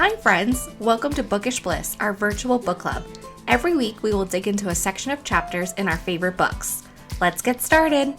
Hi friends, welcome to Bookish Bliss, our virtual book club. Every week we will dig into a section of chapters in our favorite books. Let's get started.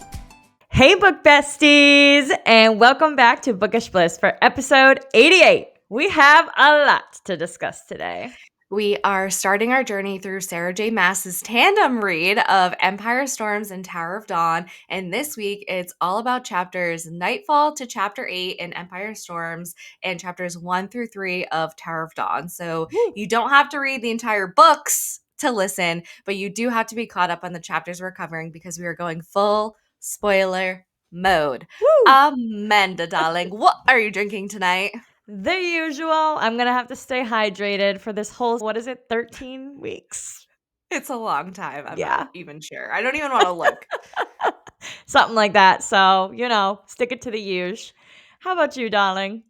Hey book besties, and welcome back to Bookish Bliss for episode 88. We have a lot to discuss today. We are starting our journey through Sarah J. Maas's tandem read of Empire Storms and Tower of Dawn, and this week it's all about chapters Nightfall to chapter 8 in Empire Storms and chapters 1 through 3 of Tower of Dawn. So you don't have to read the entire books to listen, but you do have to be caught up on the chapters we're covering because we are going full spoiler mode. Woo! Amanda, darling, what are you drinking tonight? The usual. I'm going to have to stay hydrated for this whole, 13 weeks? It's a long time. I'm Yeah. not even sure. I don't even want to look. Something like that. So, stick it to the usual. How about you, darling?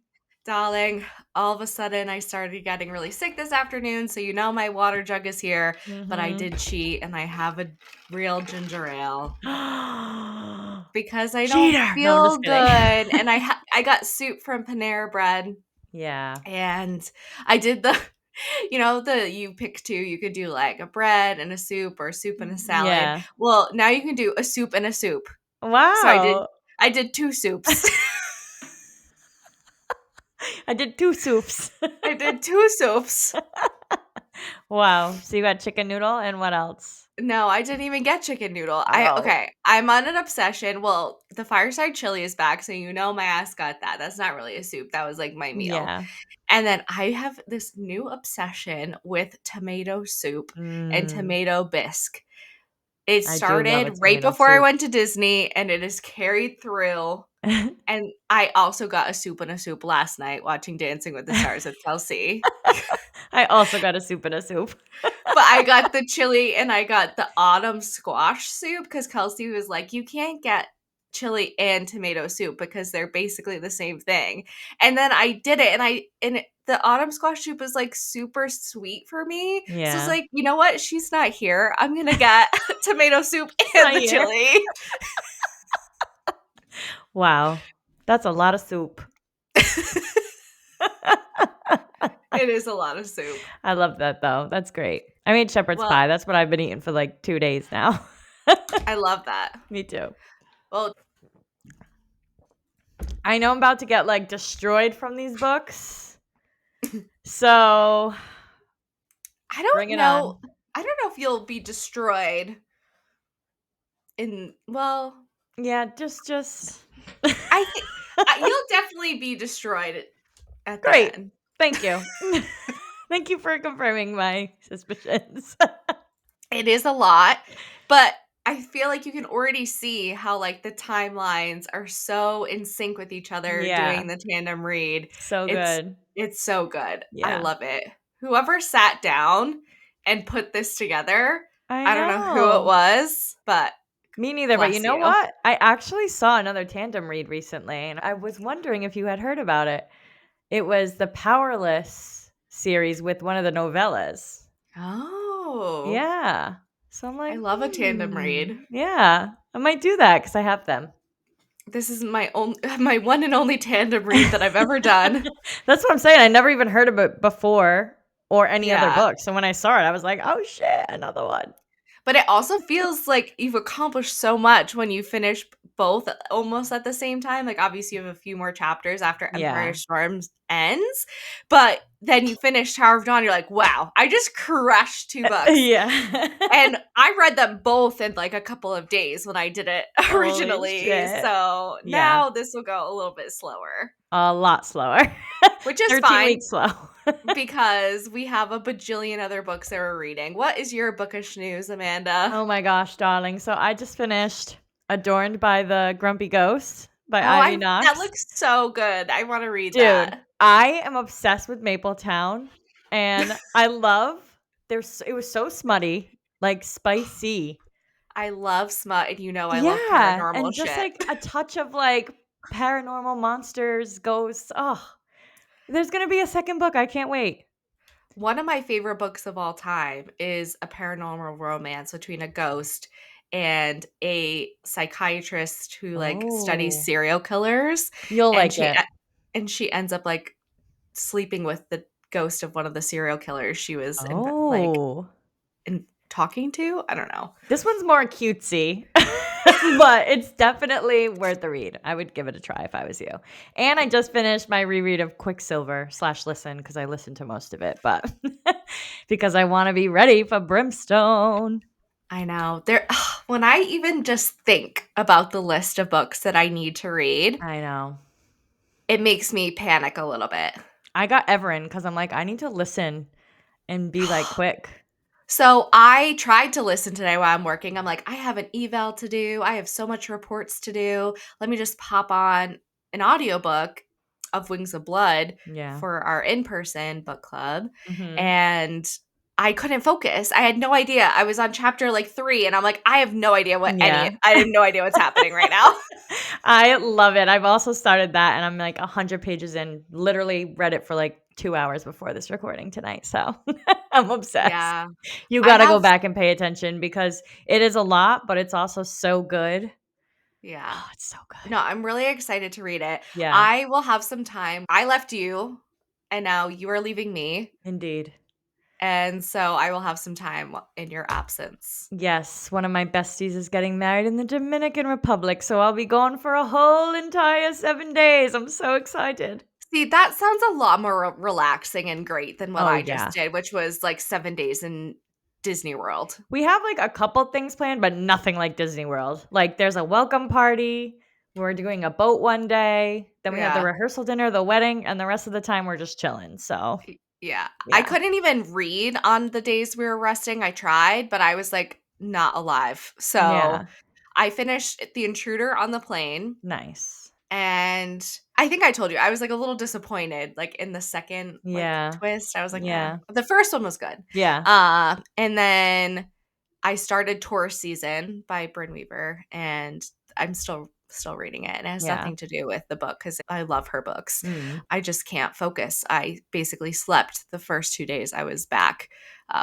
Darling, all of a sudden I started getting really sick this afternoon, so my water jug is here, but I did cheat and I have a real ginger ale because I don't Cheater! No, I'm feel just good, kidding. and I got soup from Panera Bread, Yeah. and I did the you pick two. You could do like a bread and a soup or a soup and a salad. Yeah. Well, now you can do a soup and a soup. Wow. So I did two soups. I did two soups. I did two soups. Wow. So you got chicken noodle and what else? No, I didn't even get chicken noodle. Oh. I'm on an obsession. Well, the fireside chili is back, so my ass got that. That's not really a soup. That was like my meal. Yeah. And then I have this new obsession with tomato soup and Mm, tomato bisque. It I do love a started right tomato before I soup. went to Disney, and it is carried through. And I also got a soup and a soup last night watching Dancing with the Stars with Kelsey. I also got a soup and a soup. But I got the chili and I got the autumn squash soup because Kelsey was like, you can't get chili and tomato soup because they're basically the same thing. And then I did it, the autumn squash soup is like super sweet for me. So it's Yeah. like, you know what? She's not here. I'm gonna get tomato soup not and the here. chili. Wow. That's a lot of soup. It is a lot of soup. I love that though. That's great. I made shepherd's Well, pie. That's what I've been eating for like 2 days now. I love that. Me too. Well, I know I'm about to get like destroyed from these books. So I don't bring it know. on. I don't know if you'll be destroyed Yeah, just I think you'll definitely be destroyed at the Great. end. Thank you. Thank you for confirming my suspicions. It is a lot, but I feel like you can already see how like the timelines are so in sync with each other Yeah. doing the tandem read. So It's good. it's so good. I Yeah. love it. Whoever sat down and put this together, I don't know who it know. was, but Me neither, but you bless know you. what? I actually saw another tandem read recently, and I was wondering if you had heard about it. It was the Powerless series with one of the novellas. Oh. Yeah. So I'm like, I love a tandem read. Yeah, I might do that because I have them. This is my one and only tandem read that I've ever done. That's what I'm saying. I never even heard of it before or any other Yeah. book. So when I saw it, I was like, oh shit, another one. But it also feels like you've accomplished so much when you finish both almost at the same time. Like, obviously, you have a few more chapters after Empire Yeah. Storms ends, but then you finish Tower of Dawn, you're like, wow, I just crushed 2 books. Yeah. And I read them both in like a couple of days when I did it originally. Shit. So now this will go a little bit slower. A lot slower. Which is 13 fine. weeks slow. Because we have a bajillion other books that we're reading. What is your bookish news, Amanda? Oh my gosh, darling. So I just finished Adorned by the Grumpy Ghost by Ivy Knox. That looks so good. I want to read Dude, that. I am obsessed with Mapletown, and I love it was so smutty, like spicy. I love smut, and I love paranormal and just shit. like a touch of like paranormal monsters, ghosts. Oh, there's gonna be a second book. I can't wait. One of my favorite books of all time is a paranormal romance between a ghost and a psychiatrist who studies serial killers. You'll And like it. and she ends up like sleeping with the ghost of one of the serial killers she was Oh. talking to. I don't know. This one's more cutesy, but it's definitely worth the read. I would give it a try if I was you. And I just finished my reread of Quicksilver/Listen because I listened to most of it, but because I want to be ready for Brimstone. I know. When I even just think about the list of books that I need to read, I know. it makes me panic a little bit. I got Everin because I'm like, I need to listen and be like quick. So I tried to listen today while I'm working. I'm like, I have an eval to do. I have so much reports to do. Let me just pop on an audiobook of Wings of Blood Yeah. for our in-person book club. Mm-hmm. And I couldn't focus. I had no idea. I was on chapter like 3 and I'm like, I have no idea Yeah. I have no idea what's happening right now. I love it. I've also started that and I'm like 100 pages in, literally read it for like 2 hours before this recording tonight. So I'm obsessed. Yeah. You I got to go have back and pay attention because it is a lot, but it's also so good. yeah. Oh, it's so good. No, I'm really excited to read it. Yeah, I will have some time. I left you and now you are leaving me. indeed. And so I will have some time in your absence. Yes, one of my besties is getting married in the Dominican Republic, so I'll be gone for a whole entire 7 days. I'm so excited. See, that sounds a lot more relaxing and great than what Oh, I just yeah. did, which was like 7 days in Disney World. We have like a couple things planned, but nothing like Disney World. Like there's a welcome party. We're doing a boat one day. Then we have the Yeah. rehearsal dinner, the wedding, and the rest of the time we're just chilling. So, Yeah. I yeah. couldn't even read on the days we were resting. I tried, but I was like not alive. So Yeah. I finished The Intruder on the plane. Nice. And I think I told you I was like a little disappointed, like in the second like Yeah. twist. I was like, Yeah. the first one was good. Yeah. And then I started Tourist Season by Bryn Weaver, and I'm still reading it. And it has Yeah. nothing to do with the book because I love her books. Mm. I just can't focus. I basically slept the first 2 days I was back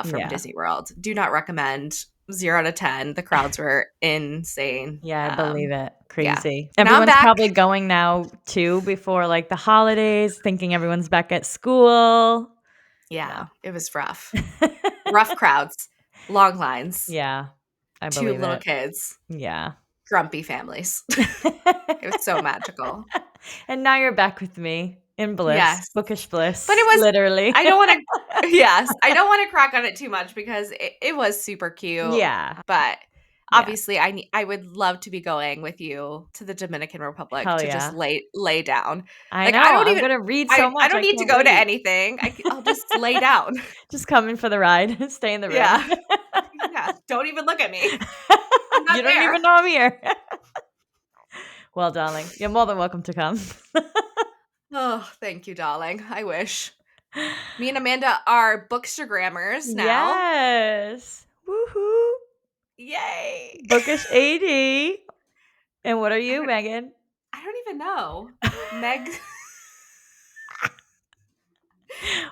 from Yeah. Disney World. Do not recommend. 0 to 10. The crowds were insane. Yeah, I believe it. Yeah. Crazy. Now I'm Everyone's back. probably going now too before like the holidays, thinking everyone's back at school. Yeah, No. it was rough. Rough crowds, long lines, Yeah, I 2 believe little it. kids, Yeah. grumpy families. It was so magical. And now you're back with me in bliss, Yes. bookish But it bliss, was literally. I don't wanna yes, I don't wanna crack on it too much because it was super cute, Yeah. but Yeah. obviously I would love to be going with you to the Dominican Republic Hell to just yeah. lay down. I Like, know. I don't I'm even gonna read so I much. don't I need to can't go to wait. anything. I'll just lay down. Just come in for the ride. Stay in the room. Yeah. Yeah, don't even look at me. I'm not You don't there. even know I'm here. Well, darling, you're more than welcome to come. Oh, thank you, darling. I wish. Me and Amanda are bookstagrammers now. Yes. Woohoo. Yay. Bookish AD. And what are I you, don't Megan? I don't even know. Meg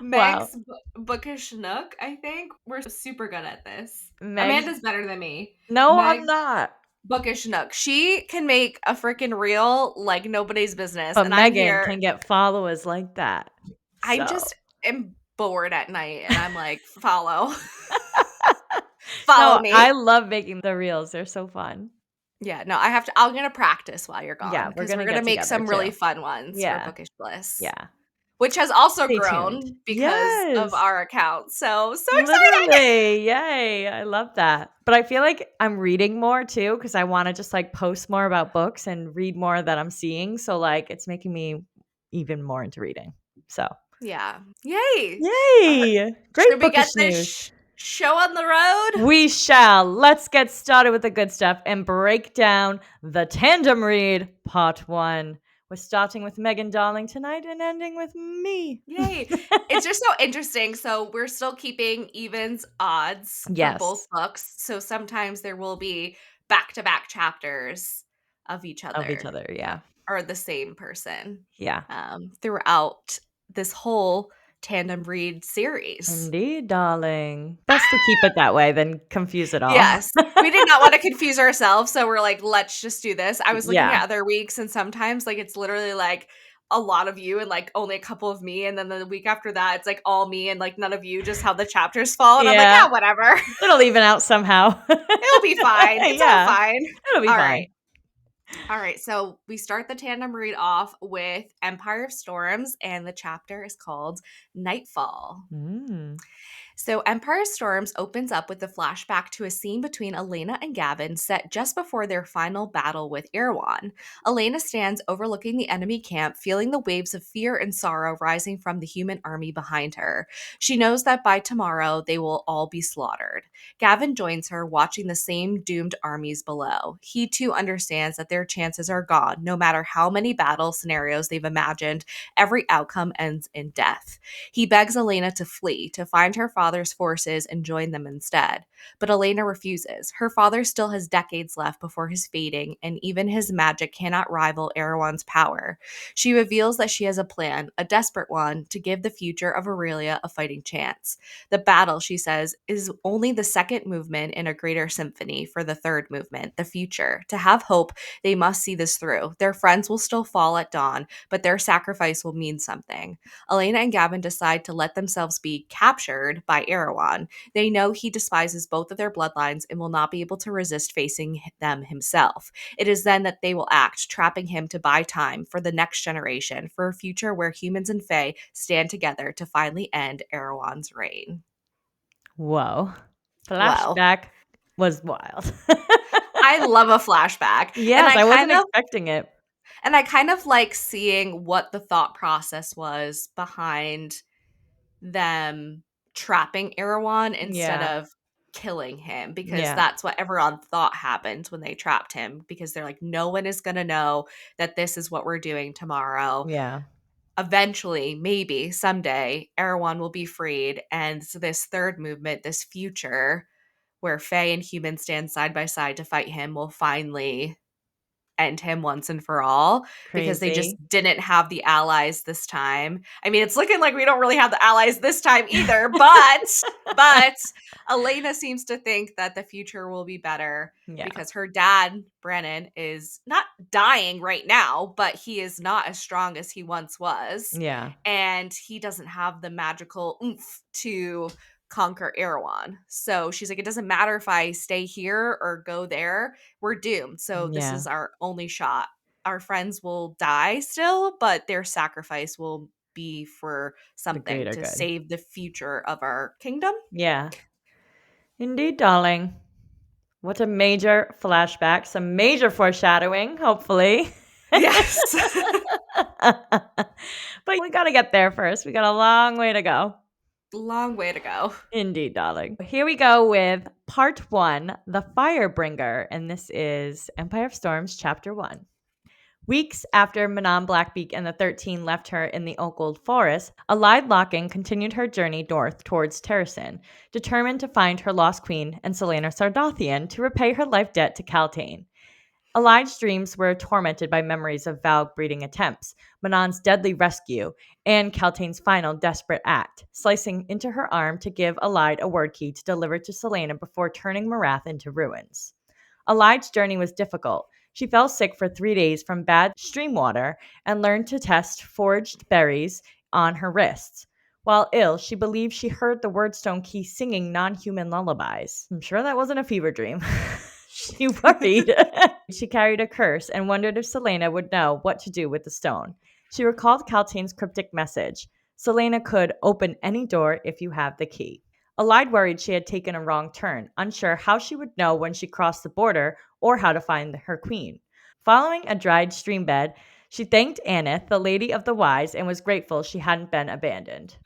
Wow. Meg's bookish nook, I think. We're super good at this. Meg's Amanda's better than me. No, I'm Meg's not. bookish nook. She can make a freaking reel like nobody's business, But and I'm Megan here. can get followers like that. I So, just am bored at night, and I'm like, follow, no, follow me. I love making the reels. They're so fun. Yeah, no, I'm gonna practice while you're gone Yeah, we're because we're gonna gonna get make together some really too. fun ones for Yeah. Bookish Bliss, Yeah. which has also Stay tuned. grown because of Yes. our account. So exciting! Literally. Yay. I love that. But I feel like I'm reading more too because I want to just like post more about books and read more that I'm seeing. So like it's making me even more into reading. So, Yeah, yay! All right. yay. Great Should we get bookish this news. show on the road? We shall. Let's get started with the good stuff and break down the tandem read part 1. We're starting with Megan Darling tonight and ending with me. Yay! It's just so interesting. So we're still keeping evens odds for both Yes, books. So sometimes there will be back-to-back chapters of each of each other other. Yeah. or the same person Yeah. throughout this whole tandem read series. Indeed, darling. Best to keep it that way than confuse it all. Yes. We did not want to confuse ourselves, so we're like, let's just do this. I was looking Yeah. at other weeks and sometimes like it's literally like a lot of you and like only a couple of me, and then the week after that it's like all me and like none of you, just how the chapters fall, and I'm like, Yeah. yeah, whatever. It'll even out somehow. It'll be fine. It's all Yeah. fine. It'll be All fine. right. All right. So we start the tandem read off with Empire of Storms, and the chapter is called Nightfall. Mm. So, Empire Storms opens up with a flashback to a scene between Elena and Gavin set just before their final battle with Erewhon. Elena stands overlooking the enemy camp, feeling the waves of fear and sorrow rising from the human army behind her. She knows that by tomorrow they will all be slaughtered. Gavin joins her, watching the same doomed armies below. He too understands that their chances are gone, no matter how many battle scenarios they've imagined. Every outcome ends in death. He begs Elena to flee, to find her father's forces and join them instead. But Elena refuses. Her father still has decades left before his fading, and even his magic cannot rival Erewhon's power. She reveals that she has a plan, a desperate one, to give the future of Aurelia a fighting chance. The battle, she says, is only the second movement in a greater symphony for the third movement, the future. To have hope, they must see this through. Their friends will still fall at dawn, but their sacrifice will mean something. Elena and Gavin decide to let themselves be captured by Erewhon. They know he despises both of their bloodlines and will not be able to resist facing them himself. It is then that they will act, trapping him to buy time for the next generation, for a future where humans and Fae stand together to finally end Erewhon's reign. Whoa. Whoa. Flashback was wild. I love a flashback. And Yes, I I kind wasn't of expecting it. and I kind of like seeing what the thought process was behind them trapping Erewhon instead Yeah. of killing him, because Yeah. that's what everyone thought happened when they trapped him, because they're like, no one is going to know that this is what we're doing tomorrow. Yeah. Eventually, maybe someday, Erewhon will be freed, and so this third movement, this future where Fae and humans stand side by side to fight him, will finally end him once and for all, because they just Crazy. didn't have the allies this time. I mean, it's looking like we don't really have the allies this time either, but Elena seems to think that the future will be better Yeah. because her dad, Brennan, is not dying right now, but he is not as strong as he once was. Yeah. And he doesn't have the magical oomph to conquer Erewhon. So she's like, it doesn't matter if I stay here or go there, we're doomed. So this Yeah. is our only shot. Our friends will die still, but their sacrifice will be for The something greater to good. save the future of our kingdom. Yeah. Indeed, darling. What a major flashback. Some major foreshadowing, hopefully. Yes. But we got to get there first. We got a long way to go. Long way to go. Indeed, darling. Here we go with part one, The Firebringer. And this is Empire of Storms, chapter one. Weeks after Manon Blackbeak and the 13 left her in the Oakwold Forest, Allied Locking continued her journey north towards Terrasen, determined to find her lost queen and Selena Sardothian to repay her life debt to Caltaine. Allied's dreams were tormented by memories of Valg breeding attempts, Manon's deadly rescue, and Caltaine's final desperate act, slicing into her arm to give Allied a word key to deliver to Selena before turning Marath into ruins. Allied's journey was difficult. She fell sick for 3 days from bad stream water and learned to test foraged berries on her wrists. While ill, she believed she heard the Wordstone key singing non-human lullabies. I'm sure that wasn't a fever dream. She worried. She carried a curse and wondered if Selena would know what to do with the stone. She recalled Caltaine's cryptic message: Selena could open any door if you have the key. Allied worried she had taken a wrong turn, unsure how she would know when she crossed the border or how to find her queen. Following a dried stream bed, she thanked Aneth, the Lady of the Wise, and was grateful she hadn't been abandoned.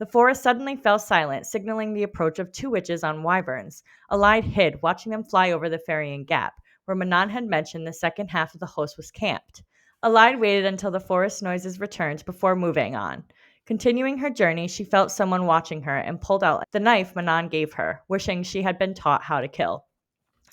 The forest suddenly fell silent, signaling the approach of two witches on wyverns. Allied hid, watching them fly over the ferrying gap, where Manon had mentioned the second half of the host was camped. Allied waited until the forest noises returned before moving on. Continuing her journey, she felt someone watching her and pulled out the knife Manon gave her, wishing she had been taught how to kill.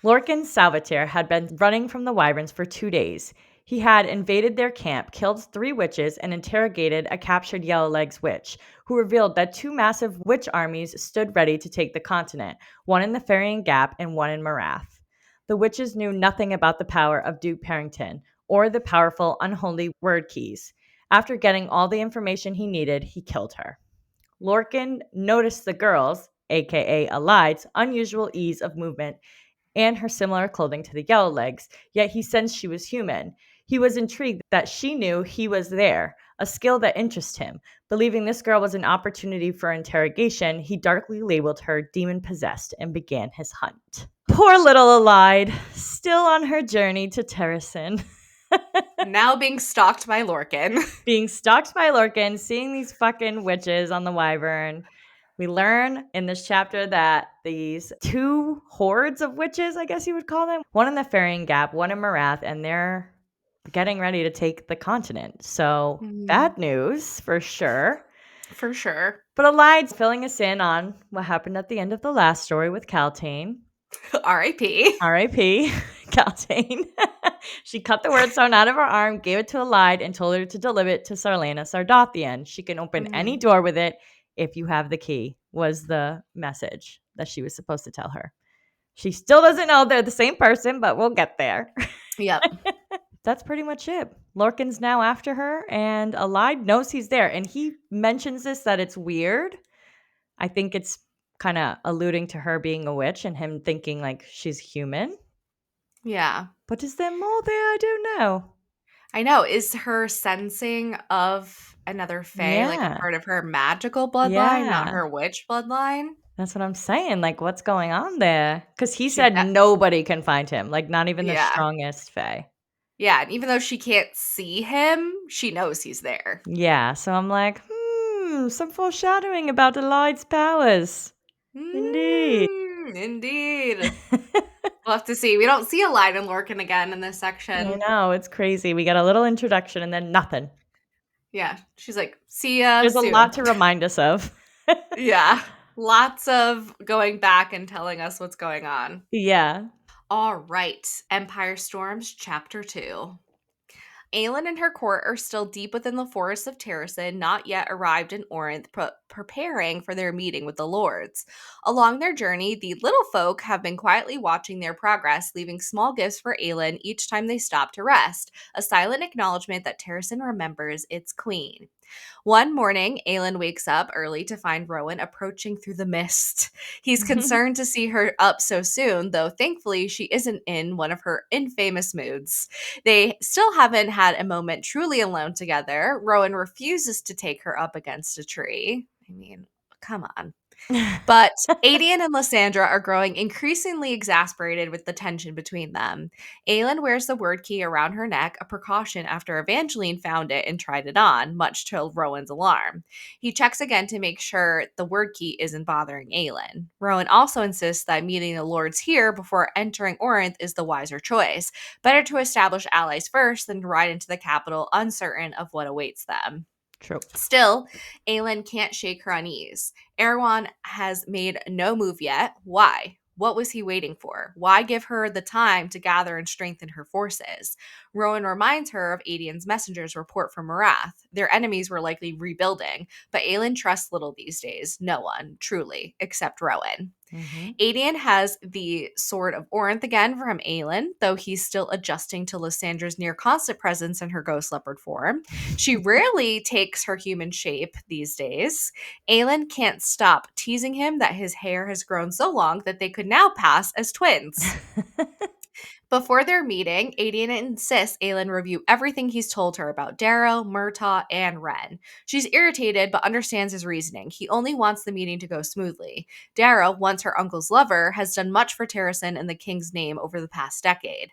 Lorcan Salvatierre had been running from the wyverns for 2 days. He had invaded their camp, killed 3 witches, and interrogated a captured Yellowlegs witch, who revealed that 2 massive witch armies stood ready to take the continent, one in the Ferrying Gap and one in Marath. The witches knew nothing about the power of Duke Parrington or the powerful unholy word keys. After getting all the information he needed, he killed her. Lorcan noticed the girls, aka Alide's, unusual ease of movement and her similar clothing to the Yellow Legs, yet he sensed she was human. He was intrigued that she knew he was there, a skill that interested him. Believing this girl was an opportunity for interrogation, he darkly labeled her demon-possessed and began his hunt. Poor little Alide, still on her journey to Terrasen. Now being stalked by Lorcan. Being stalked by Lorcan, seeing these fucking witches on the Wyvern. We learn in this chapter that these two hordes of witches, I guess you would call them, one in the Ferrying Gap, one in Marath, and they're getting ready to take the continent. So bad news for sure. For sure. But Alide's filling us in on what happened at the end of the last story with Caltaine. R.I.P. R.I.P. Caltaine. She cut the word stone out of her arm, gave it to Alide, and told her to deliver it to Sarlana Sardothian. She can open any door with it if you have the key, was the message that she was supposed to tell her. She still doesn't know they're the same person, but we'll get there. Yep. That's pretty much it. Lorcan's now after her, and Alide knows he's there. And he mentions this, that it's weird. I think it's kind of alluding to her being a witch and him thinking like she's human. Yeah. But is there more there? I don't know. I know. Is her sensing of another fae like a Yeah. part of her magical bloodline, not Yeah. her witch bloodline? That's what I'm saying. Like, what's going on there? Because he She said nobody can find him. Like, not even the Yeah. strongest fae. Yeah, and even though she can't see him, she knows he's there. Yeah. So I'm like, some foreshadowing about Alide's powers. Indeed. Indeed. We'll have to see. We don't see Alide and Lorcan again in this I section. know. It's crazy. We got a little introduction and then nothing. Yeah. She's like, see ya There's a soon. lot to remind us of. Yeah. Lots of going back and telling us what's going on. Yeah. All right. Empire Storms, Chapter 2. Aelin and her court are still deep within the forests of Terrasen, not yet arrived in Orinth, preparing for their meeting with the lords. Along their journey, the little folk have been quietly watching their progress, leaving small gifts for Aelin each time they stop to rest, a silent acknowledgement that Terrasen remembers its queen. One morning, Aelin wakes up early to find Rowan approaching through the mist. He's concerned to see her up so soon, though thankfully she isn't in one of her infamous moods. They still haven't had a moment truly alone together. Rowan refuses to take her up against a tree. I mean, come on. But Adian and Lysandra are growing increasingly exasperated with the tension between them. Aelin wears the word key around her neck, a precaution after Evangeline found it and tried it on, much to Rowan's alarm. He checks again to make sure the word key isn't bothering Aelin. Rowan also insists that meeting the lords here before entering Orinth is the wiser choice. Better to establish allies first than to ride into the capital uncertain of what awaits them. True. Still, Aelin can't shake her unease. Erewhon has made no move yet. Why? What was he waiting for? Why give her the time to gather and strengthen her forces? Rowan reminds her of Adian's messenger's report from Marath. Their enemies were likely rebuilding, but Aelin trusts little these days. No one, truly, except Rowan. Adian has the Sword of Orinth again from Aelin, though he's still adjusting to Lysandra's near constant presence in her ghost leopard form. She rarely takes her human shape these days. Aelin can't stop teasing him that his hair has grown so long that they could now pass as twins. Before their meeting, Adian insists Aelin review everything he's told her about Darrow, Murtaugh, and Ren. She's irritated but understands his reasoning. He only wants the meeting to go smoothly. Darrow, once her uncle's lover, has done much for Terrasen in the king's name over the past decade.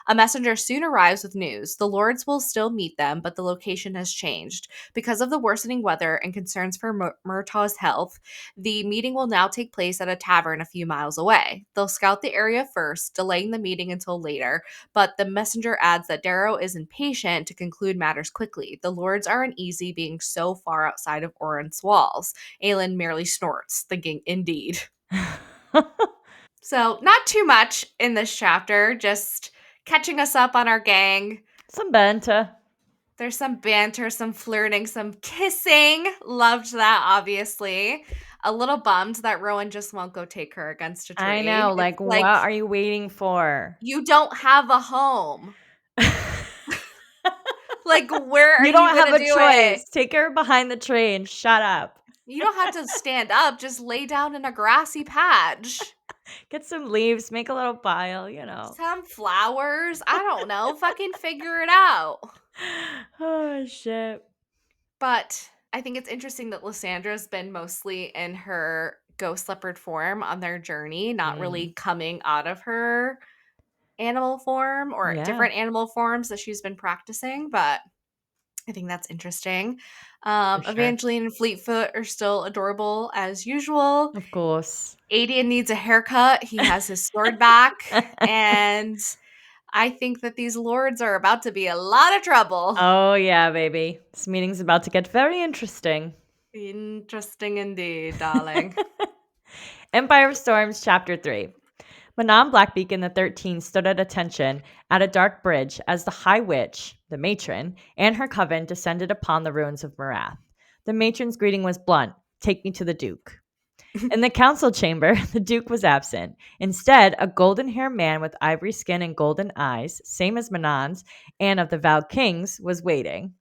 A messenger soon arrives with news. The lords will still meet them, but the location has changed. Because of the worsening weather and concerns for Murtaugh's health, the meeting will now take place at a tavern a few miles away. They'll scout the area first, delaying the meeting until later, but the messenger adds that Darrow is impatient to conclude matters quickly. The lords are uneasy being so far outside of Orinth's walls. Aelin merely snorts, thinking, indeed. So, not too much in this chapter, just catching us up on our gang. Some banter. There's some banter, some flirting, some kissing. Loved that, obviously. A little bummed that Rowan just won't go take her against a tree. I know. It's Like, what are you waiting for? you don't have a home. Like, where are You you don't have gonna a do it? choice. Take her behind the train. Shut up. You don't have to stand up, just lay down in a grassy patch. Get some leaves, make a little pile, you know. Some flowers. I don't know. Fucking figure it out. Oh, shit. But I think it's interesting that Lyssandra's been mostly in her ghost leopard form on their journey, not really Mm. coming out of her animal form or Yeah, different animal forms that she's been practicing. But I think that's interesting. for sure. Evangeline and Fleetfoot are still adorable as usual. Of course. Aiden needs a haircut. He has his sword back. And I think that these lords are about to be a lot of trouble. Oh, yeah, baby. This meeting's about to get very interesting. Interesting indeed, darling. Empire of Storms, Chapter 3. Manon Blackbeak and the 13 stood at attention at a dark bridge as the High Witch, the matron, and her coven descended upon the ruins of Marath. The matron's greeting was blunt: "Take me to the Duke." In the council chamber, the Duke was absent. Instead, a golden-haired man with ivory skin and golden eyes, same as Manon's, and of the Vowed Kings, was waiting.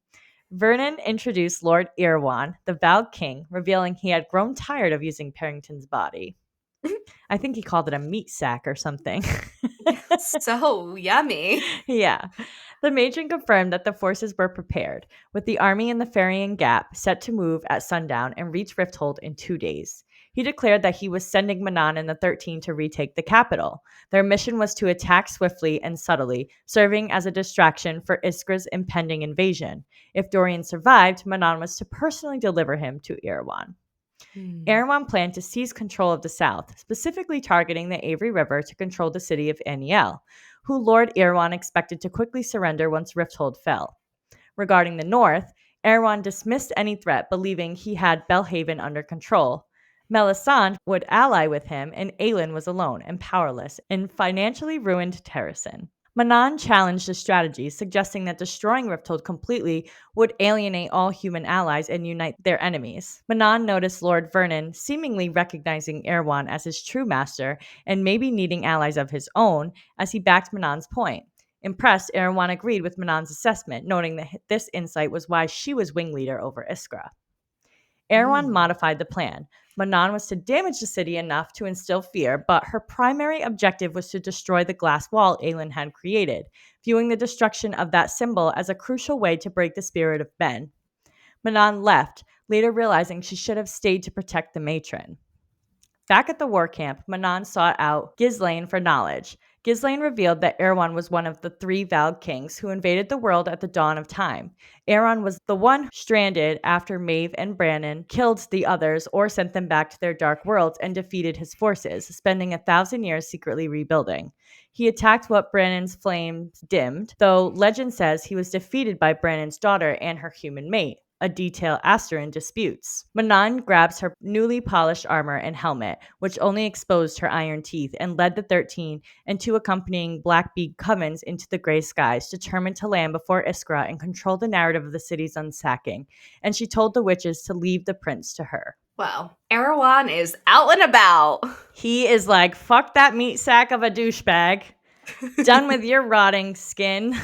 Vernon introduced Lord Irwan, the Vowed King, revealing he had grown tired of using Parrington's body. I think he called it a meat sack or something. So yummy. Yeah. The matron confirmed that the forces were prepared, with the army in the Ferrying Gap set to move at sundown and reach Rifthold in 2 days. He declared that he was sending Manon and the 13 to retake the capital. Their mission was to attack swiftly and subtly, serving as a distraction for Iskra's impending invasion. If Dorian survived, Manon was to personally deliver him to Erewhon. Erewhon planned to seize control of the south, specifically targeting the Avery River to control the city of Aniel, who Lord Erewhon expected to quickly surrender once Rifthold fell. Regarding the north, Erewhon dismissed any threat, believing he had Belhaven under control. Melisande would ally with him, and Aelin was alone and powerless in financially ruined Terrasen. Manon challenged the strategy, suggesting that destroying Rifthold completely would alienate all human allies and unite their enemies. Manon noticed Lord Vernon seemingly recognizing Erewhon as his true master and maybe needing allies of his own, as he backed Manon's point. Impressed, Erewhon agreed with Manon's assessment, noting that this insight was why she was wing leader over Iskra. Erewhon Mm. modified the plan. Manon was to damage the city enough to instill fear, but her primary objective was to destroy the glass wall Aelin had created, viewing the destruction of that symbol as a crucial way to break the spirit of Ben. Manon left, later realizing she should have stayed to protect the matron. Back at the war camp, Manon sought out Ghislaine for knowledge. Ghislaine revealed that Erewhon was one of the 3 Vowed Kings who invaded the world at the dawn of time. Erewhon was the one stranded after Maeve and Brannon killed the others or sent them back to their dark worlds and defeated his forces, spending 1,000 years secretly rebuilding. He attacked what Brannon's flames dimmed, though legend says he was defeated by Brannon's daughter and her human mate, a detail Asterin disputes. Manon grabs her newly polished armor and helmet, which only exposed her iron teeth, and led the 13 and 2 accompanying Blackbeak covens into the gray skies, determined to land before Iskra and control the narrative of the city's unsacking. And she told the witches to leave the prince to her. Well, Erewhon is out and about. He is like, fuck that meat sack of a douchebag. Done with your rotting skin.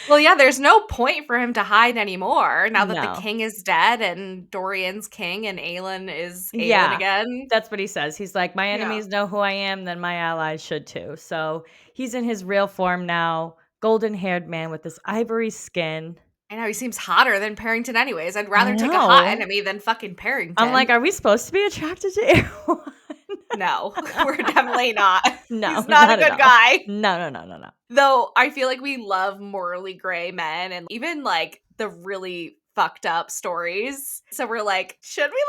Well, yeah, there's no point for him to hide anymore now that the No. king is dead and Dorian's king and Aelin is Aelin Yeah, again. that's what he says. He's like, my Yeah. enemies know who I am, then my allies should too. So he's in his real form now, golden haired man with this ivory skin. I know he seems hotter than Parrington anyways. I'd I rather take a hot know. enemy than fucking I'm Parrington. like, are we supposed to be attracted to Erewhon? No, we're definitely not. No, He's not a not at good all. guy. No. Though I feel like we love morally gray men and even like the really fucked up stories. So we're like, should we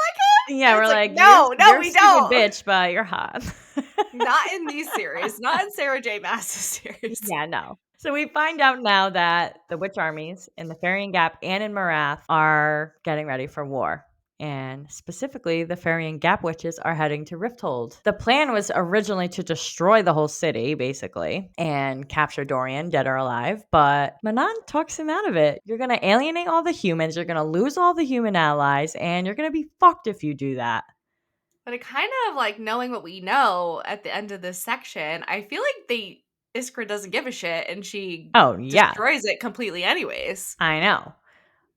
like him? Yeah, And we're it's like, no, you're we a stupid don't. bitch, but you're hot. Not in these series, not in Sarah J. Maas's series. Yeah, no. So we find out now that the witch armies in the Ferrying Gap and in Marath are getting ready for war. And specifically, the Ferrying Gap witches are heading to Rifthold. The plan was originally to destroy the whole city, basically, and capture Dorian, dead or alive. But Manon talks him out of it. You're going to alienate all the humans, you're going to lose all the human allies, and you're going to be fucked if you do that. But it kind of like knowing what we know at the end of this section, I feel like they Iskra doesn't give a shit and she Oh, yeah. destroys it completely anyways. I know.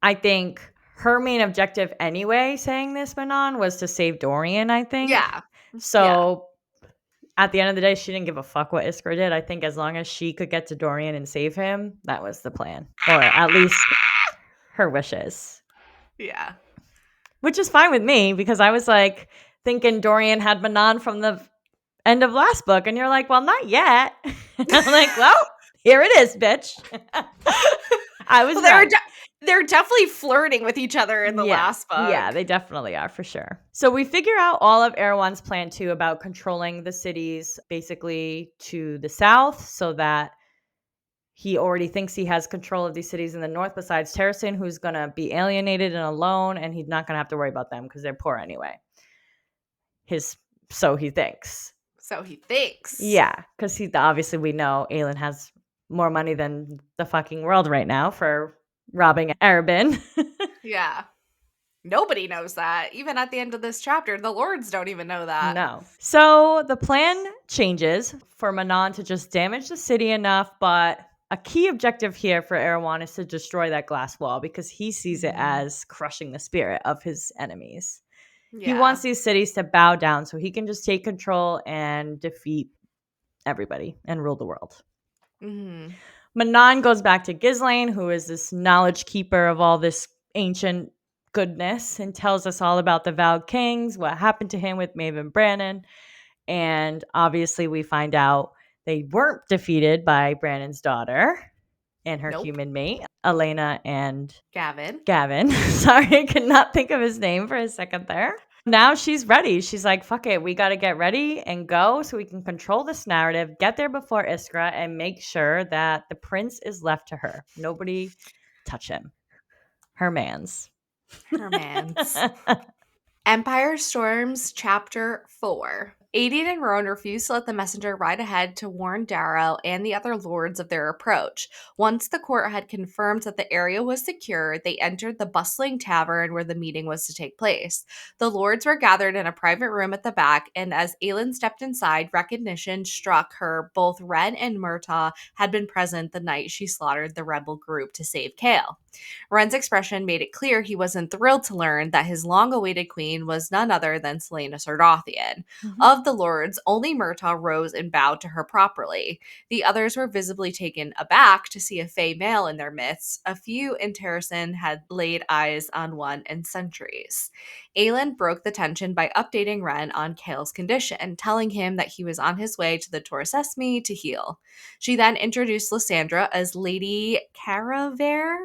I think her main objective anyway, saying this, Manon, was to save Dorian, I think. Yeah. Yeah. So at the end of the day, she didn't give a fuck what Iskra did. I think as long as she could get to Dorian and save him, that was the plan. Or at least her wishes. Yeah. Which is fine with me because I was like thinking Dorian had Manon from the end of last book. And you're like, well, not yet. I'm like, well, here it is, bitch. I was Well, right. they're definitely flirting with each other in the Yeah. last Yeah, book. they definitely are for sure. So we figure out all of Erewhon's plan too about controlling the cities basically to the south so that he already thinks he has control of these cities in the north besides Terrasin, who's going to be alienated and alone, and he's not going to have to worry about them because they're poor anyway. So he thinks. So he thinks. Yeah, because obviously we know Aelin has more money than the fucking world right now for robbing Arabin. Yeah. Nobody knows that. Even at the end of this chapter, the lords don't even know that. No. So the plan changes for Manon to just damage the city enough, but a key objective here for Erewhon is to destroy that glass wall because he sees it as crushing the spirit of his enemies. He Yeah. wants these cities to bow down so he can just take control and defeat everybody and rule the world. Mm-hmm. Manon goes back to Ghislaine, who is this knowledge keeper of all this ancient goodness, and tells us all about the Vowed Kings, what happened to him with Maeve and Brannon. And obviously, we find out they weren't defeated by Brannon's daughter and her Nope. human mate, Elena and Gavin. Gavin. Sorry, I could not think of his name for a second there. Now she's ready. She's like, fuck it. We got to get ready and go so we can control this narrative, get there before Iskra, and make sure that the prince is left to her. Nobody touch him. Her man's. Hermans. Empire Storms, Chapter 4. Aideen and Rowan refused to let the messenger ride ahead to warn Darrow and the other lords of their approach. Once the court had confirmed that the area was secure, they entered the bustling tavern where the meeting was to take place. The lords were gathered in a private room at the back, and as Aelin stepped inside, recognition struck her. Both Ren and Murtaugh had been present the night she slaughtered the rebel group to save Kale. Ren's expression made it clear he wasn't thrilled to learn that his long-awaited queen was none other than Selena Sardothian. Of the lords, only Murtaugh rose and bowed to her properly. The others were visibly taken aback to see a fey male in their midst. A few in Terrasin had laid eyes on one in centuries. Aelin broke the tension by updating Ren on Kale's condition, telling him that he was on his way to the Tor Sesame to heal. She then introduced Lysandra as Lady Caravere.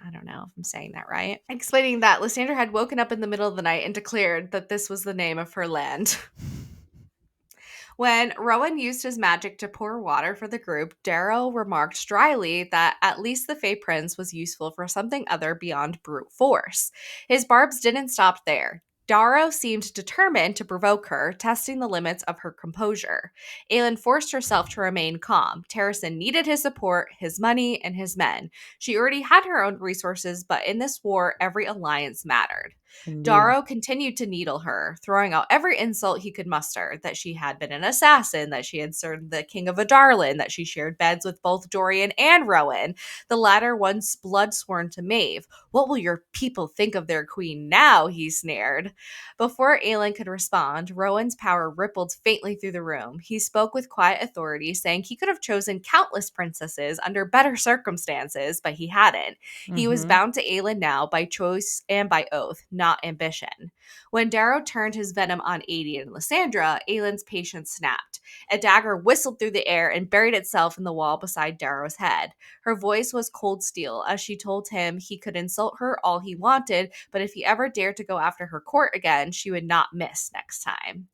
I don't know if I'm saying that right. Explaining that Lysandra had woken up in the middle of the night and declared that this was the name of her land. When Rowan used his magic to pour water for the group, Darrow remarked dryly that at least the Fey Prince was useful for something other beyond brute force. His barbs didn't stop there. Darrow seemed determined to provoke her, testing the limits of her composure. Aelin forced herself to remain calm. Terrasin needed his support, his money, and his men. She already had her own resources, but in this war, every alliance mattered. Indeed. Darrow continued to needle her, throwing out every insult he could muster, that she had been an assassin, that she had served the king of Adarlan, that she shared beds with both Dorian and Rowan, the latter once blood-sworn to Maeve. What will your people think of their queen now? He sneered. Before Aelin could respond, Rowan's power rippled faintly through the room. He spoke with quiet authority, saying he could have chosen countless princesses under better circumstances, but he hadn't. He was bound to Aelin now by choice and by oath, not ambition. When Darrow turned his venom on Aideen and Lysandra, Aelin's patience snapped. A dagger whistled through the air and buried itself in the wall beside Darrow's head. Her voice was cold steel as she told him he could insult her all he wanted, but if he ever dared to go after her court again, she would not miss next time.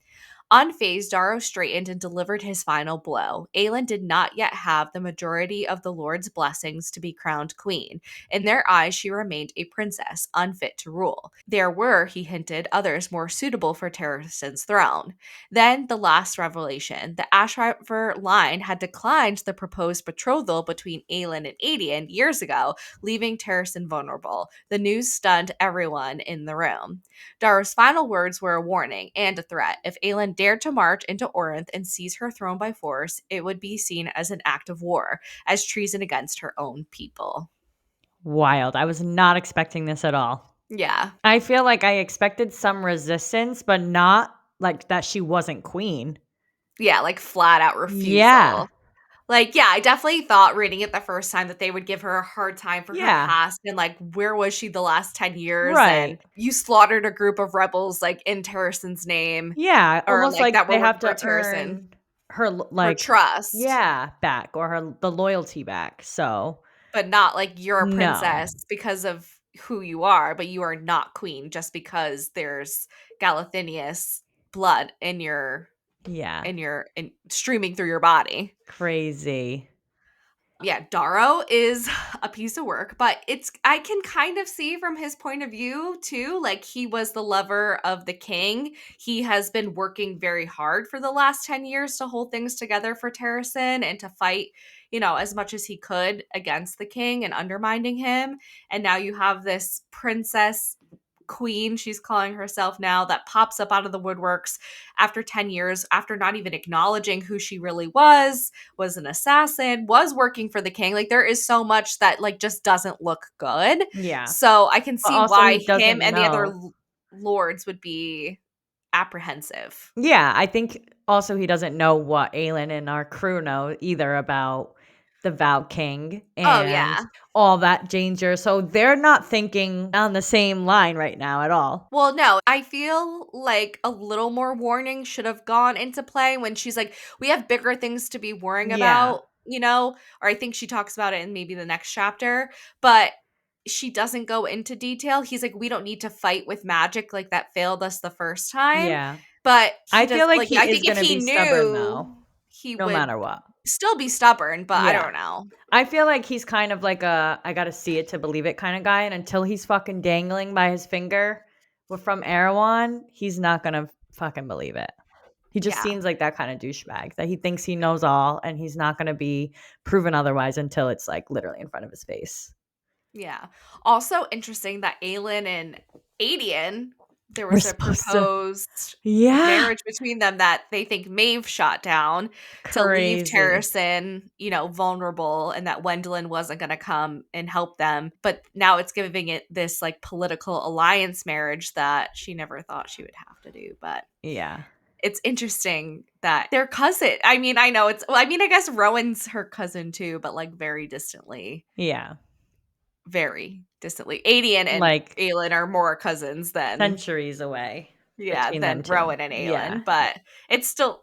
Unfazed, Darrow straightened and delivered his final blow. Aelin did not yet have the majority of the Lord's blessings to be crowned queen. In their eyes, she remained a princess, unfit to rule. There were, he hinted, others more suitable for Terrasin's throne. Then the last revelation. The Ashriver line had declined the proposed betrothal between Aelin and Aedion years ago, leaving Terrasin vulnerable. The news stunned everyone in the room. Darrow's final words were a warning and a threat. If Aelin dared to march into Orinth and seize her throne by force, it would be seen as an act of war, as treason against her own people. Wild. I was not expecting this at all. Yeah. I feel like I expected some resistance, but not like that she wasn't queen. Yeah, like flat out Yeah. refusal. Like, yeah, I definitely thought reading it the first time that they would give her a hard time for her Yeah. past and like where was she the last 10 years and Right. you slaughtered a group of rebels like in Terrason's name Yeah, or almost like like that were they have working for to Terrason. earn her Her like trust, yeah, back or her the loyalty back. So, but not like you're a no. princess because of who you are, but you are not queen just because there's Galathinius blood Yeah. in streaming through your body. Crazy. Yeah, Darrow is a piece of work, but I can kind of see from his point of view too. Like he was the lover of the king. He has been working very hard for the last 10 years to hold things together for Terrason and to fight, as much as he could against the king and undermining him. And now you have this princess queen, she's calling herself now, that pops up out of the woodworks after 10 years, after not even acknowledging who she really was an assassin, was working for the king. Like there is so much that like just doesn't look good. Yeah. So I can But see also why he him doesn't and the other know. lords would be apprehensive. Yeah, I think also he doesn't know what Aelin and our crew know either about the Vow King Oh and yeah. all that danger. So they're not thinking on the same line right now at all. Well, no, I feel like a little more warning should have gone into play when she's like, we have bigger things to be worrying Yeah. about, or I think she talks about it in maybe the next chapter, but she doesn't go into detail. He's like, we don't need to fight with magic like that failed us the first time. Yeah. But he I does, feel like like, he I is think if going to he be stubborn though, knew, he no would matter what. still be stubborn, but I Yeah. don't know. I feel like he's kind of like a I gotta see it to believe it kind of guy. And until he's fucking dangling by his finger from Erewhon, he's not gonna fucking believe it. He just Yeah. seems like that kind of douchebag that he thinks he knows all and he's not gonna be proven otherwise until it's like literally in front of his face. Yeah. Also interesting that Aelin and Adian, there We're was a supposed to proposed Yeah. marriage between them that they think Maeve shot down to leave Crazy. Terrason, vulnerable and that Wendelin wasn't going to come and help them. But now it's giving it this like political alliance marriage that she never thought she would have to do. But Yeah. it's interesting that they're cousin. I mean, I know I guess Rowan's her cousin too, but like very distantly. Yeah. Very distantly. Adian and Like Aelin are more cousins than centuries away yeah, between them than two. Rowan and Yeah. Aelin, but it's still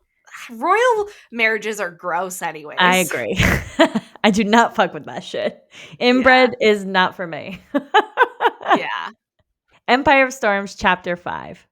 royal marriages are gross I anyways. agree. I do not fuck with that shit. Yeah. Inbred is not for me. Yeah. Empire of Storms, Chapter 5.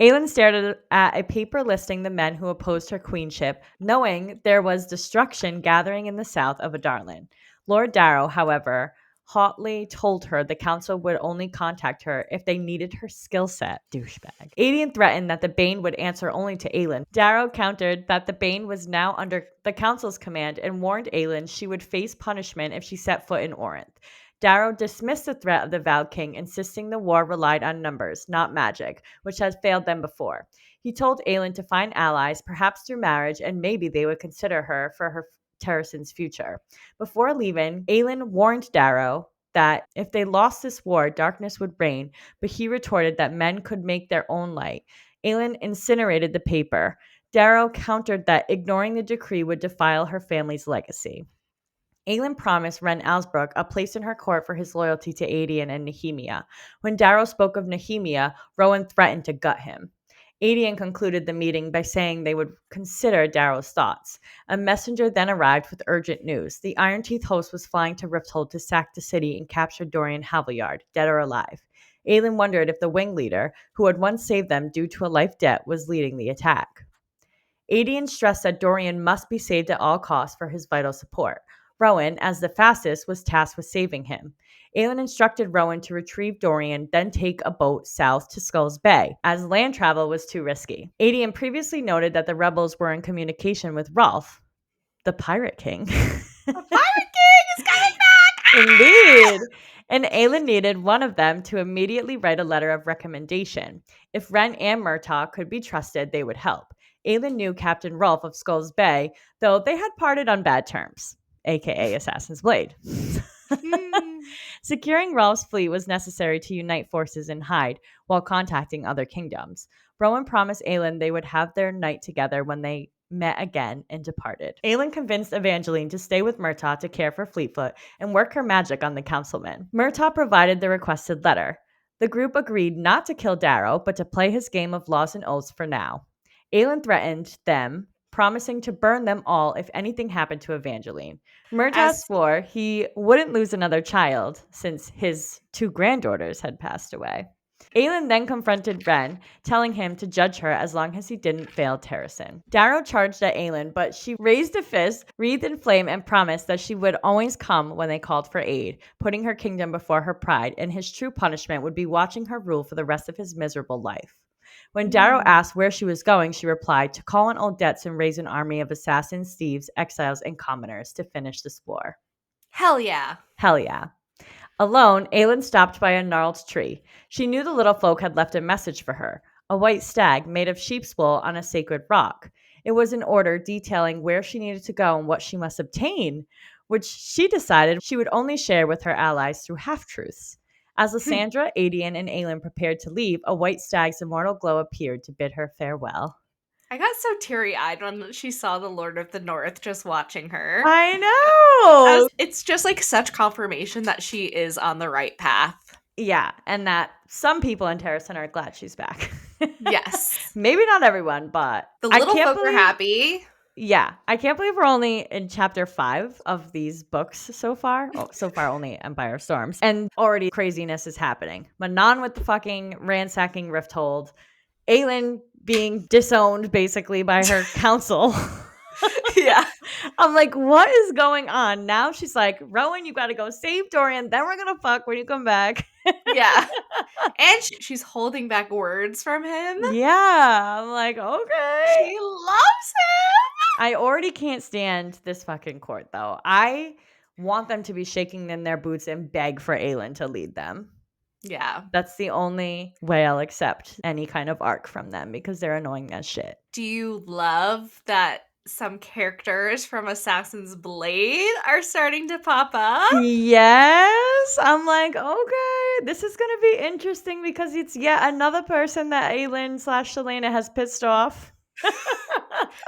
Aelin stared at a paper listing the men who opposed her queenship, knowing there was destruction gathering in the south of Adarlan. Lord Darrow, however, hotly told her the council would only contact her if they needed her skill set. Douchebag. Aedian threatened that the Bane would answer only to Aelin. Darrow countered that the Bane was now under the council's command and warned Aelin she would face punishment if she set foot in Orinth. Darrow dismissed the threat of the Vowed King, insisting the war relied on numbers, not magic, which had failed them before. He told Aelin to find allies, perhaps through marriage, and maybe they would consider her for her Terrason's future. Before leaving, Aelin warned Darrow that if they lost this war, darkness would reign, but he retorted that men could make their own light. Aelin incinerated the paper. Darrow countered that ignoring the decree would defile her family's legacy. Aelin promised Ren Alsbrook a place in her court for his loyalty to Adian and Nehemia. When Darrow spoke of Nehemia, Rowan threatened to gut him. Adian concluded the meeting by saying they would consider Darrow's thoughts. A messenger then arrived with urgent news. The Iron Teeth host was flying to Rifthold to sack the city and capture Dorian Haviljard, dead or alive. Aelin wondered if the wing leader, who had once saved them due to a life debt, was leading the attack. Adian stressed that Dorian must be saved at all costs for his vital support. Rowan, as the fastest, was tasked with saving him. Aelin instructed Rowan to retrieve Dorian, then take a boat south to Skulls Bay, as land travel was too risky. Adian previously noted that the rebels were in communication with Rolf, the Pirate King. The Pirate King is coming back. Indeed. And Aelin needed one of them to immediately write a letter of recommendation. If Ren and Murtaugh could be trusted, they would help. Aelin knew Captain Rolfe of Skulls Bay, though they had parted on bad terms, aka Assassin's Blade. Securing Rolfe's fleet was necessary to unite forces in Hyde while contacting other kingdoms. Rowan promised Aelin they would have their night together when they met again and departed. Aelin convinced Evangeline to stay with Murtaugh to care for Fleetfoot and work her magic on the councilmen. Murtaugh provided the requested letter. The group agreed not to kill Darrow, but to play his game of laws and oaths for now. Aelin threatened them, promising to burn them all if anything happened to Evangeline. Murtaugh As swore he wouldn't lose another child since his 2 granddaughters had passed away. Aelin then confronted Ren, telling him to judge her as long as he didn't fail Terrasen. Darrow charged at Aelin, but she raised a fist, wreathed in flame, and promised that she would always come when they called for aid, putting her kingdom before her pride, and his true punishment would be watching her rule for the rest of his miserable life. When Darrow asked where she was going, she replied, to call on old debts and raise an army of assassins, thieves, exiles, and commoners to finish this war. hell yeah. Hell yeah. Alone, Aelin stopped by a gnarled tree. She knew the little folk had left a message for her, a white stag made of sheep's wool on a sacred rock. It was an order detailing where she needed to go and what she must obtain, which she decided she would only share with her allies through half-truths. As Lysandra, Adian, and Aelin prepared to leave, a white stag's immortal glow appeared to bid her farewell. I got so teary-eyed when she saw the Lord of the North just watching her. I know! It's just like such confirmation that she is on the right path. Yeah, and that some people in Terrasen are glad she's back. Yes. Maybe not everyone, but The little folk are happy. Yeah, I can't believe we're only in chapter 5 of these books so far. Oh, so far only Empire Storms. And already craziness is happening. Manon with the fucking ransacking Rifthold. Aelin being disowned basically by her council. Yeah. I'm like, what is going on? Now she's like, Rowan, you got to go save Dorian. Then we're going to fuck when you come back. Yeah. And she's holding back words from him. Yeah. I'm like, okay. She loves him. I already can't stand this fucking court, though. I want them to be shaking in their boots and beg for Aelin to lead them. Yeah. That's the only way I'll accept any kind of arc from them because they're annoying as shit. Do you love that some characters from Assassin's Blade are starting to pop up? Yes. I'm like, okay, this is going to be interesting because it's yet another person that Aelin/Selena has pissed off.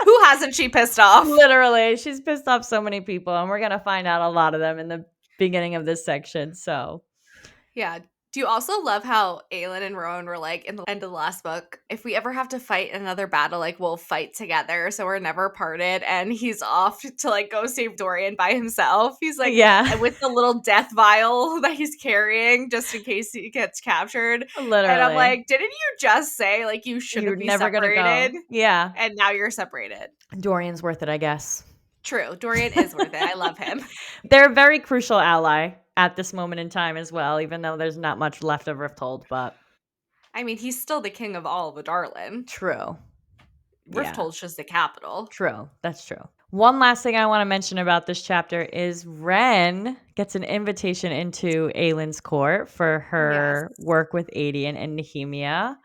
Who hasn't she pissed off? Literally, she's pissed off so many people, and we're going to find out a lot of them in the beginning of this section, so. Yeah. Do you also love how Aelin and Rowan were like in the end of the last book, if we ever have to fight another battle, like we'll fight together, so we're never parted, and he's off to like go save Dorian by himself. He's like, yeah, and with the little death vial that he's carrying just in case he gets captured. literally. And I'm like, didn't you just say like you shouldn't be never separated? Gonna go. Yeah. And now you're separated. Dorian's worth it, I guess. True. Dorian is worth it. I love him. They're a very crucial ally at this moment in time as well, even though there's not much left of Rifthold, but. I mean, he's still the king of all of Adarlan. True. Rifthold's just the capital. True. That's true. One last thing I want to mention about this chapter is Ren gets an invitation into Aelin's court for her work with Adian and Nehemia,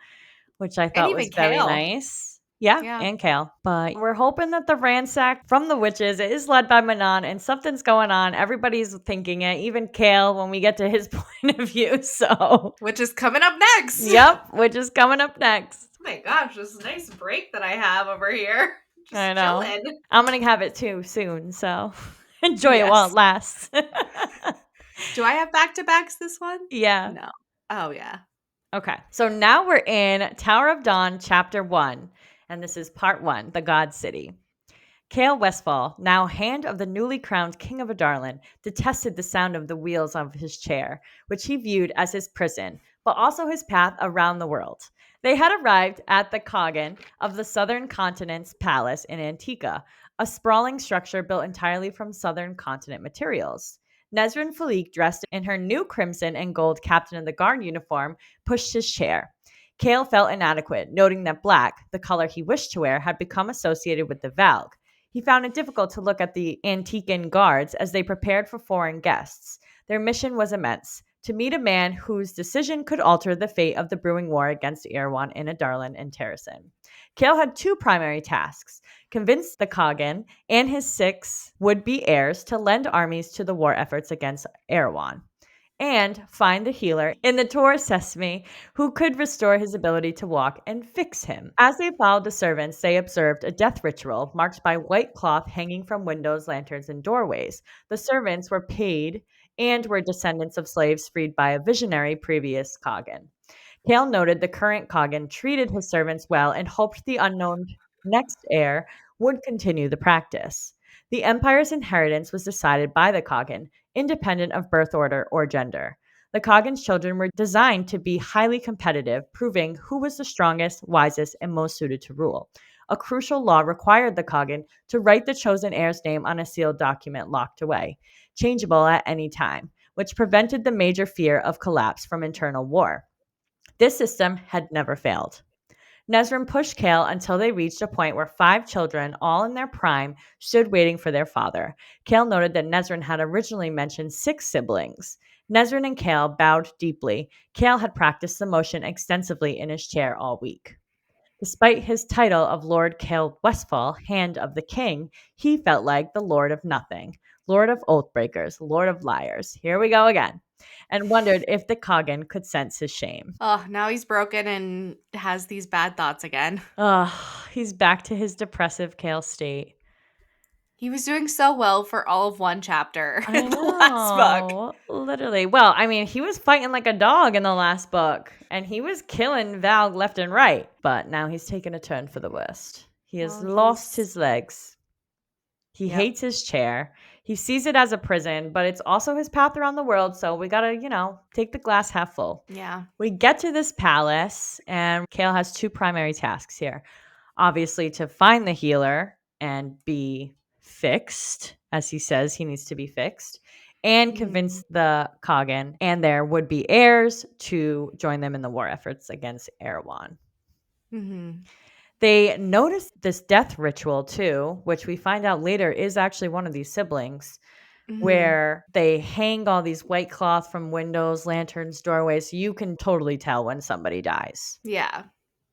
which I thought was very nice. Yeah, and Kale. But we're hoping that the ransack from the witches is led by Manon and something's going on. Everybody's thinking it, even Kale when we get to his point of view. So, which is coming up next. Yep, which is coming up next. Oh my gosh, this nice break that I have over here. Just I know. Chilling. I'm going to have it too soon. So enjoy it while it lasts. Do I have back-to-backs this one? Yeah. No. Oh, yeah. Okay. So now we're in Tower of Dawn, Chapter 1. And this is Part 1, The God City. Cale Westfall, now hand of the newly crowned King of Adarlan, detested the sound of the wheels of his chair, which he viewed as his prison, but also his path around the world. They had arrived at the Coggan of the Southern Continent's palace in Antica, a sprawling structure built entirely from Southern Continent materials. Nesrin Falik, dressed in her new crimson and gold Captain of the Guard uniform, pushed his chair. Cale felt inadequate, noting that black, the color he wished to wear, had become associated with the Valg. He found it difficult to look at the Antican guards as they prepared for foreign guests. Their mission was immense, to meet a man whose decision could alter the fate of the brewing war against Erewhon in Adarlan and Terrasen. Kale had two primary tasks: convince the Kagan and his 6 would-be heirs to lend armies to the war efforts against Erewhon, and find the healer in the Tor Sesame who could restore his ability to walk and fix him. As they followed the servants, they observed a death ritual marked by white cloth hanging from windows, lanterns, and doorways. The servants were paid and were descendants of slaves freed by a visionary previous Kagan. Kale noted the current Kagan treated his servants well and hoped the unknown next heir would continue the practice. The empire's inheritance was decided by the Kagan, independent of birth order or gender. The Kagan's children were designed to be highly competitive, proving who was the strongest, wisest, and most suited to rule. A crucial law required the Kagan to write the chosen heir's name on a sealed document locked away, changeable at any time, which prevented the major fear of collapse from internal war. This system had never failed. Nesrin pushed Kale until they reached a point where 5 children, all in their prime, stood waiting for their father. Kale noted that Nesrin had originally mentioned 6 siblings. Nesrin and Kale bowed deeply. Kale had practiced the motion extensively in his chair all week. Despite his title of Lord Kale Westfall, Hand of the King, he felt like the Lord of Nothing, Lord of Oathbreakers, Lord of Liars. Here we go again. And wondered if the Kagan could sense his shame. Oh, now he's broken and has these bad thoughts again. He's back to his depressive Kale state. He was doing so well for all of one chapter I in the last book. know, literally. Well, I mean, he was fighting like a dog in the last book, and he was killing Val left and right. But now he's taken a turn for the worst. He has Well, lost his legs. He Yep. hates his chair. He sees it as a prison, but it's also his path around the world. So we gotta, take the glass half full. Yeah. We get to this palace, and Kale has 2 primary tasks here. Obviously, to find the healer and be fixed, as he says he needs to be fixed, and convince the Kagan and their would-be heirs to join them in the war efforts against Erewhon. Mm-hmm. They notice this death ritual too, which we find out later is actually one of these siblings, where they hang all these white cloth from windows, lanterns, doorways. So you can totally tell when somebody dies. Yeah.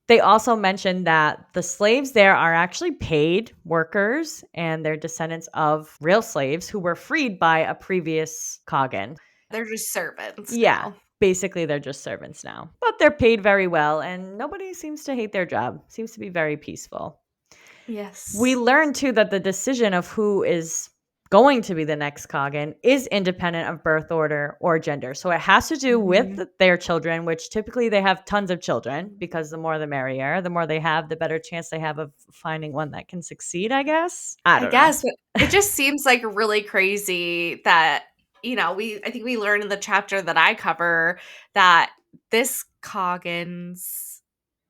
They also mentioned that the slaves there are actually paid workers and they're descendants of real slaves who were freed by a previous Kagan. They're just servants Yeah, now. basically they're just servants now. But they're paid very well and nobody seems to hate their job. Seems to be very peaceful. Yes. We learned too that the decision of who is going to be the next Kagan is independent of birth order or gender. So it has to do with their children, which typically they have tons of children because the more the merrier. The more they have, the better chance they have of finding one that can succeed, I guess. I don't know. guess, but it just seems like really crazy that, I think we learned in the chapter that I cover that this Coggins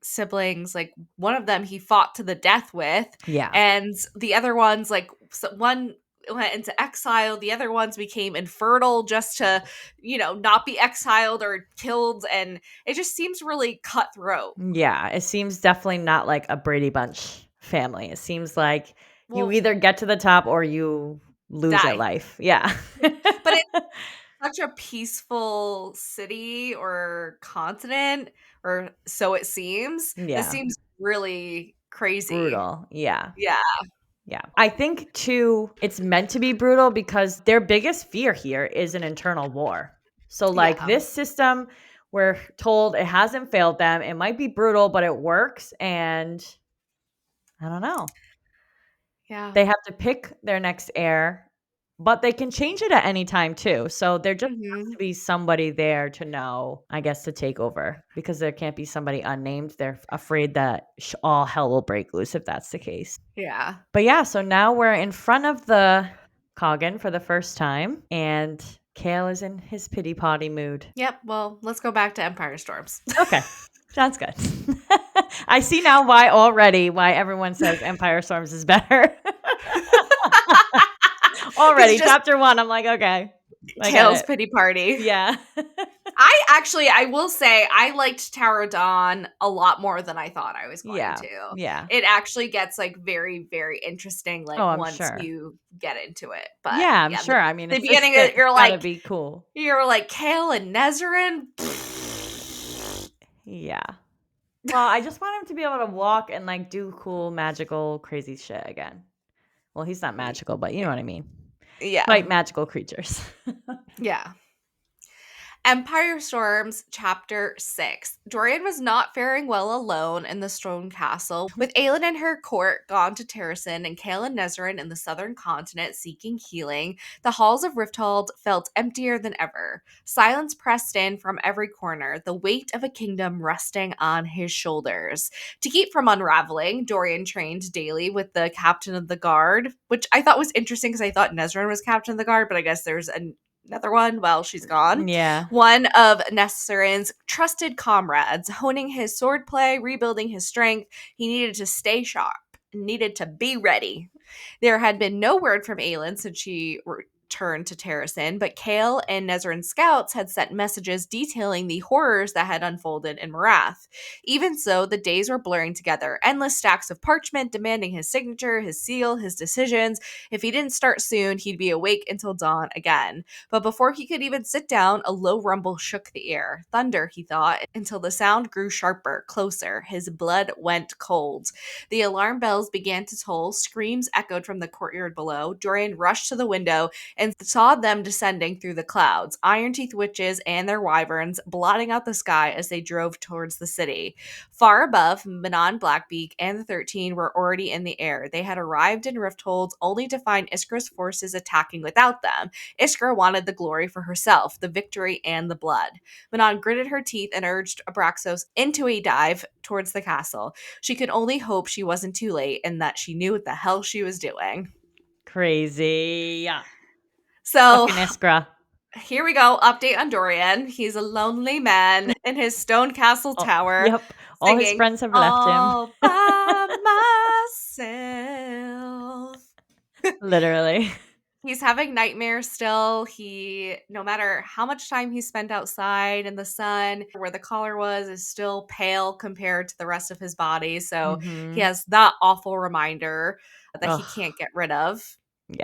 siblings, like one of them he fought to the death with, Yeah. and the other ones, like one went into exile, the other ones became infertile just to, not be exiled or killed, and it just seems really cutthroat. Yeah. It seems definitely not like a Brady Bunch family. It seems like you Well, either get to the top or you lose your die. life. Yeah. But it's such a peaceful city or continent, or so it seems. This Yeah. seems really crazy. Brutal. Yeah. Yeah. Yeah. I think too, it's meant to be brutal because their biggest fear here is an internal war. So, like Yeah. this system, we're told it hasn't failed them. It might be brutal, but it works. And I don't know. Yeah. They have to pick their next heir, but they can change it at any time too. So there just has to be somebody there to know, I guess, to take over because there can't be somebody unnamed. They're afraid that all hell will break loose if that's the case. Yeah. But yeah, so now we're in front of the Coggin for the first time, and Kale is in his pity potty mood. Yep. Well, let's go back to Empire Storms. Okay, sounds good. I see now why everyone says Empire Storms is better. Already, Just chapter 1, I'm like, okay, I get Kale's it. pity party. Yeah. I will say I liked Tower of Dawn a lot more than I thought I was going Yeah. to. Yeah. It actually gets like very, very interesting, like Oh, I'm once sure. you get into it. But Yeah, I'm sure. I mean, the it's this beginning thick, you're it's like gotta be cool. Kale and Nezrin. Yeah. Well, I just want him to be able to walk and like do cool, magical, crazy shit again. Well, he's not magical, but you know what I mean. Yeah. Fight magical creatures. Yeah. Empire Storms, Chapter 6. Dorian was not faring well alone in the stone castle, with Aelin and her court gone to Terrasen and Kael and Nezrin in the southern continent seeking healing. The halls of Rifthold felt emptier than ever. Silence pressed in from every corner, the weight of a kingdom resting on his shoulders. To keep from unraveling, Dorian trained daily with the captain of the guard, which I thought was interesting because I thought Nezrin was captain of the guard, but I guess there's another one while she's gone. Yeah. One of Nessarin's trusted comrades, honing his swordplay, rebuilding his strength. He needed to stay sharp, needed to be ready. There had been no word from Aelin since she returned to Terrasen, but Kael and Nezrin's scouts had sent messages detailing the horrors that had unfolded in Marath. Even so, the days were blurring together, endless stacks of parchment demanding his signature, his seal, his decisions. If he didn't start soon, he'd be awake until dawn again. But before he could even sit down, a low rumble shook the air. Thunder, he thought, until the sound grew sharper, closer. His blood went cold. The alarm bells began to toll, screams echoed from the courtyard below. Dorian rushed to the window and saw them descending through the clouds, Iron Teeth witches and their wyverns blotting out the sky as they drove towards the city. Far above, Manon Blackbeak and the 13 were already in the air. They had arrived in Rifthold only to find Iskra's forces attacking without them. Iskra wanted the glory for herself, the victory and the blood. Manon gritted her teeth and urged Abraxos into a dive towards the castle. She could only hope she wasn't too late and that she knew what the hell she was doing. Crazy. So Fucking Iskra. here we go. Update on Dorian. He's a lonely man in his stone castle Oh, tower yep. All his singing friends have left him. all by myself. Literally. He's having nightmares still. No matter how much time he spent outside in the sun, where the collar was is still pale compared to the rest of his body. So he Mm-hmm. has that awful reminder that he Ugh. can't get rid of. Yeah.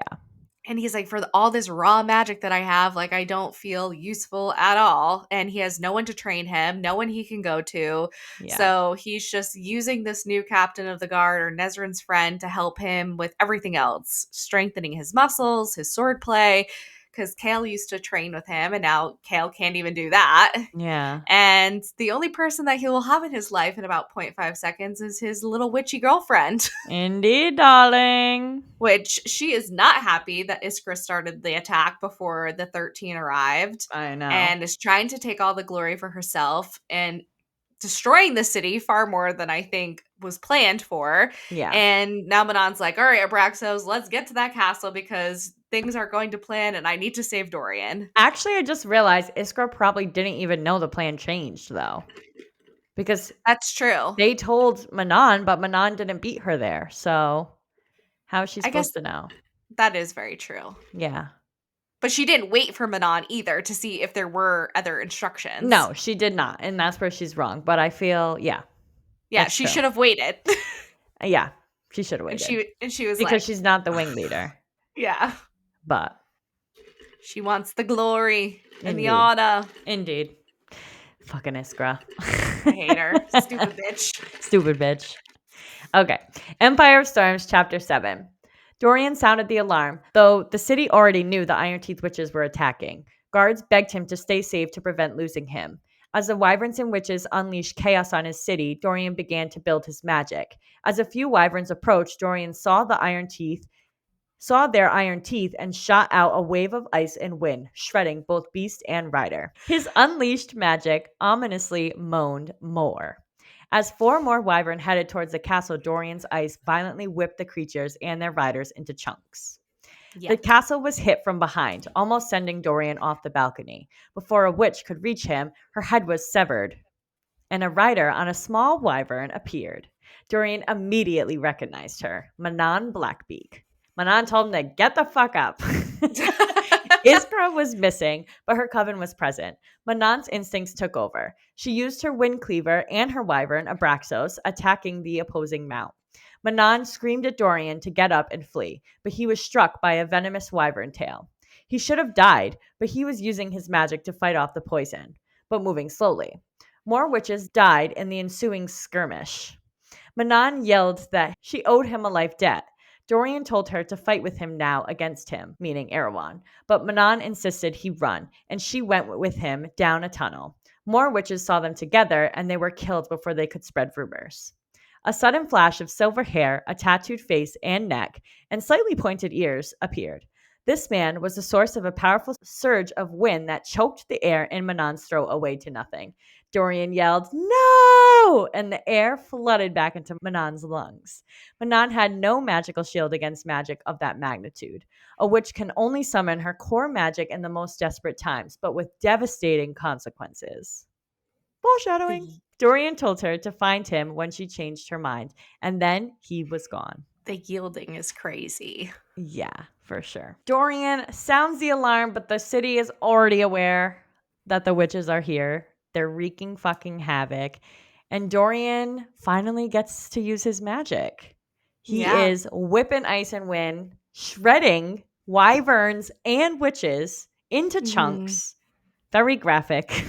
And he's like, for all this raw magic that I have, like, I don't feel useful at all. And he has no one to train him, no one he can go to. Yeah. So he's just using this new captain of the guard or Nezrin's friend to help him with everything else, strengthening his muscles, his swordplay. Because Kael used to train with him, and now Kael can't even do that. Yeah. And the only person that he will have in his life in about 0.5 seconds is his little witchy girlfriend. Indeed, darling. Which she is not happy that Iskra started the attack before the 13 arrived I know. and is trying to take all the glory for herself and destroying the city far more than I think was planned for. Yeah. And now Manon's like, all right, Abraxos, let's get to that castle because things aren't going to plan and I need to save Dorian. Actually, I just realized Iskra probably didn't even know the plan changed, though. Because That's true. they told Manon, but Manon didn't beat her there. So how is she I guess supposed to know? that is very true. Yeah. But she didn't wait for Manon either to see if there were other instructions. No, she did not. And that's where she's wrong. But I feel, yeah, Yeah, that's she true. should have waited. Yeah, she should have and waited. she was Because like, she's not the wing leader. yeah. But She wants the glory and the indeed. honor. Indeed. Fucking Iskra. I hate her. Stupid bitch. Stupid bitch. Okay. Empire of Storms, Chapter 7. Dorian sounded the alarm, though the city already knew the Iron Teeth witches were attacking. Guards begged him to stay safe to prevent losing him. As the wyverns and witches unleashed chaos on his city, Dorian began to build his magic. As a few wyverns approached, Dorian saw their iron teeth and shot out a wave of ice and wind, shredding both beast and rider. His unleashed magic ominously moaned more. As 4 more wyvern headed towards the castle, Dorian's ice violently whipped the creatures and their riders into chunks. The Yep. castle was hit from behind, almost sending Dorian off the balcony. Before a witch could reach him, her head was severed, and a rider on a small wyvern appeared. Dorian immediately recognized her, Manon Blackbeak. Manon told him to get the fuck up. Iskra was missing, but her coven was present. Manon's instincts took over. She used her wind cleaver and her wyvern, Abraxos, attacking the opposing mount. Manon screamed at Dorian to get up and flee, but he was struck by a venomous wyvern tail. He should have died, but he was using his magic to fight off the poison, but moving slowly. More witches died in the ensuing skirmish. Manon yelled that she owed him a life debt. Dorian told her to fight with him now against him, meaning Erewhon, but Manon insisted he run, and she went with him down a tunnel. More witches saw them together, and they were killed before they could spread rumors. A sudden flash of silver hair, a tattooed face and neck, and slightly pointed ears appeared. This man was the source of a powerful surge of wind that choked the air in Manon's throat away to nothing. Dorian yelled, "No!" And the air flooded back into Manon's lungs. Manon had no magical shield against magic of that magnitude. A witch can only summon her core magic in the most desperate times, but with devastating consequences. Foreshadowing. The Dorian told her to find him when she changed her mind, and then he was gone. the yielding is crazy. Yeah, for sure. Dorian sounds the alarm, but the city is already aware that the witches are here. They're wreaking fucking havoc. And Dorian finally gets to use his magic. He Yeah. is whipping ice and wind, shredding wyverns and witches into chunks. Very graphic.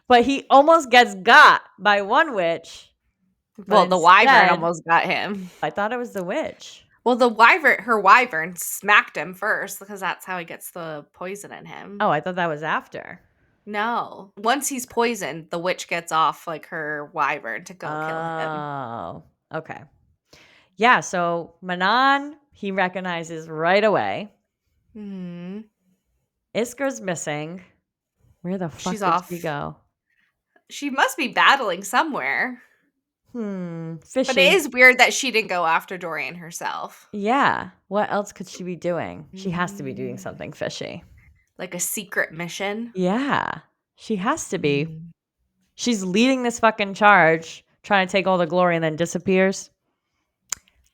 But he almost gets got by one witch. Well, But the wyvern instead, almost got him. I thought it was the witch. Well, her wyvern smacked him first because that's how he gets the poison in him. Oh, I thought that was after. No. Once he's poisoned, the witch gets off like her wyvern to go kill him. Oh, okay. Yeah, so Manon, he recognizes right away. Hmm. Iskra's missing. Where the fuck She's did off. she go? She must be battling somewhere. Fishy. But it is weird that she didn't go after Dorian herself. Yeah. What else could she be doing? She has to be doing something fishy. Like a secret mission. Yeah. She has to be. She's leading this fucking charge, trying to take all the glory and then disappears.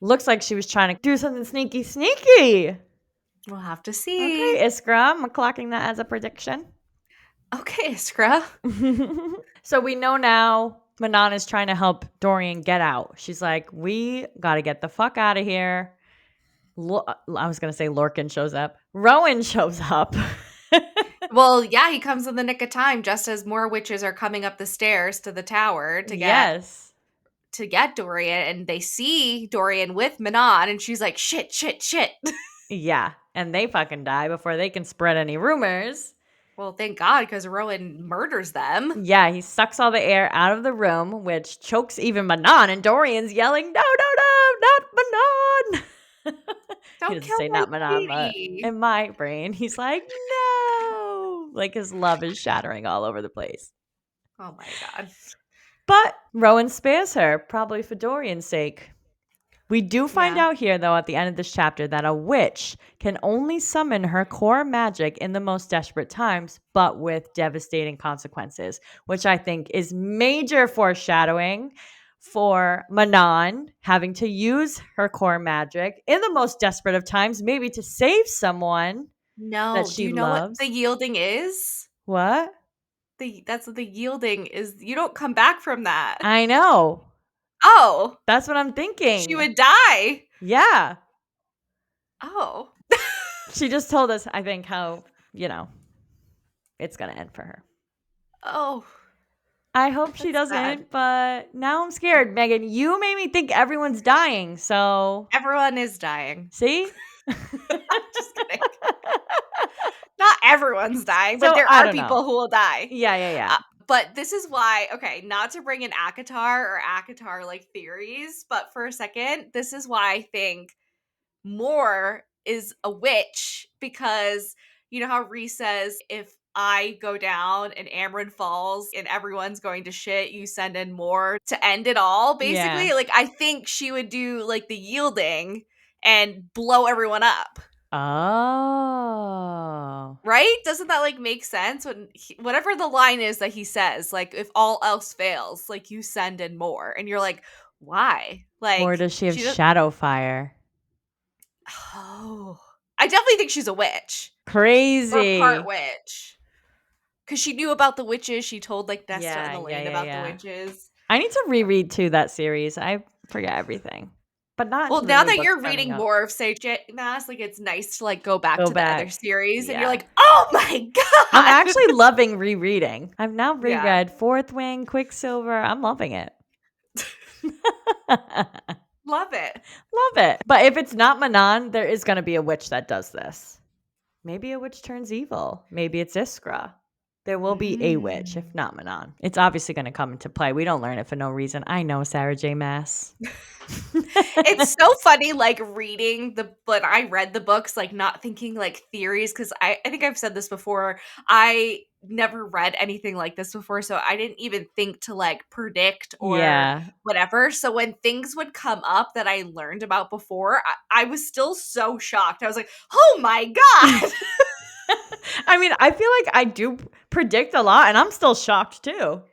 Looks like she was trying to do something sneaky. We'll have to see. Okay, Iskra, I'm clocking that as a prediction. Okay, Iskra. So we know now Manon is trying to help Dorian get out. She's like, we got to get the fuck out of here. I was going to say Lorcan shows up. Rowan shows up. Well, yeah, he comes in the nick of time just as more witches are coming up the stairs to the tower to get Dorian, and they see Dorian with Manon, and she's like, shit. Yeah, and they fucking die before they can spread any rumors. Well, thank God, because Rowan murders them. Yeah, he sucks all the air out of the room, which chokes even Manon, and Dorian's yelling, no, not Manon. Don't He doesn't kill say my not Manon, but baby. in my brain, he's like, no. Like his love is shattering all over the place. Oh my God. But Rowan spares her, probably for Dorian's sake. We do find out here, though, at the end of this chapter, that a witch can only summon her core magic in the most desperate times, but with devastating consequences, which I think is major foreshadowing for Manon having to use her core magic in the most desperate of times, maybe to save someone that No, do she you know what loves. the yielding is? What? That's what the yielding is. You don't come back from that. I know. Oh, That's what I'm thinking. she would die. Yeah. Oh. She just told us, I think, how, it's going to end for her. Oh. I hope she doesn't, sad. but now I'm scared. Megan, you made me think everyone's dying, so. Everyone is dying. See? Just kidding. Not everyone's dying, but So, there I are don't people know. who will die. Yeah. But this is why, okay, not to bring in ACOTAR like theories, but for a second, this is why I think Moore is a witch, because you know how Rhys says, if I go down and Amryn falls and everyone's going to shit, you send in Moore to end it all, basically. Yeah. Like, I think she would do like the yielding and blow everyone up. Oh. Right? Doesn't that like make sense? When whatever the line is that he says, like, if all else fails, like, you send in more, and you're like, why? Like, Or does she have does- shadow fire? Oh, I definitely think she's a witch. Crazy. Or part witch. Because she knew about the witches. She told like Nesta and Elaine about the witches. I need to reread too that series. I forget everything. but not Well, until the now new that book's you're coming reading up. more of Sage Mass, like, it's nice to, like, go back Go to the other back. series, and you're Yeah. like, "Oh my I'm god!" actually loving rereading. I've now Yeah. reread Fourth Wing, Quicksilver. I'm loving it. Love it. Love it. But if it's not Manon, there is going to be a witch that does this. Maybe a witch turns evil. Maybe it's Iskra. There will be a witch, if Mm. not Manon. It's obviously going to come into play. We don't learn it for no reason. I know Sarah J. Mass. It's so funny, like, reading when I read the books, like, not thinking, like, theories, because I think I've said this before, I never read anything like this before, so I didn't even think to, like, predict or Yeah. whatever, so when things would come up that I learned about before, I was still so shocked. I was like, "Oh my god!" I mean, I feel like I do predict a lot, and I'm still shocked too.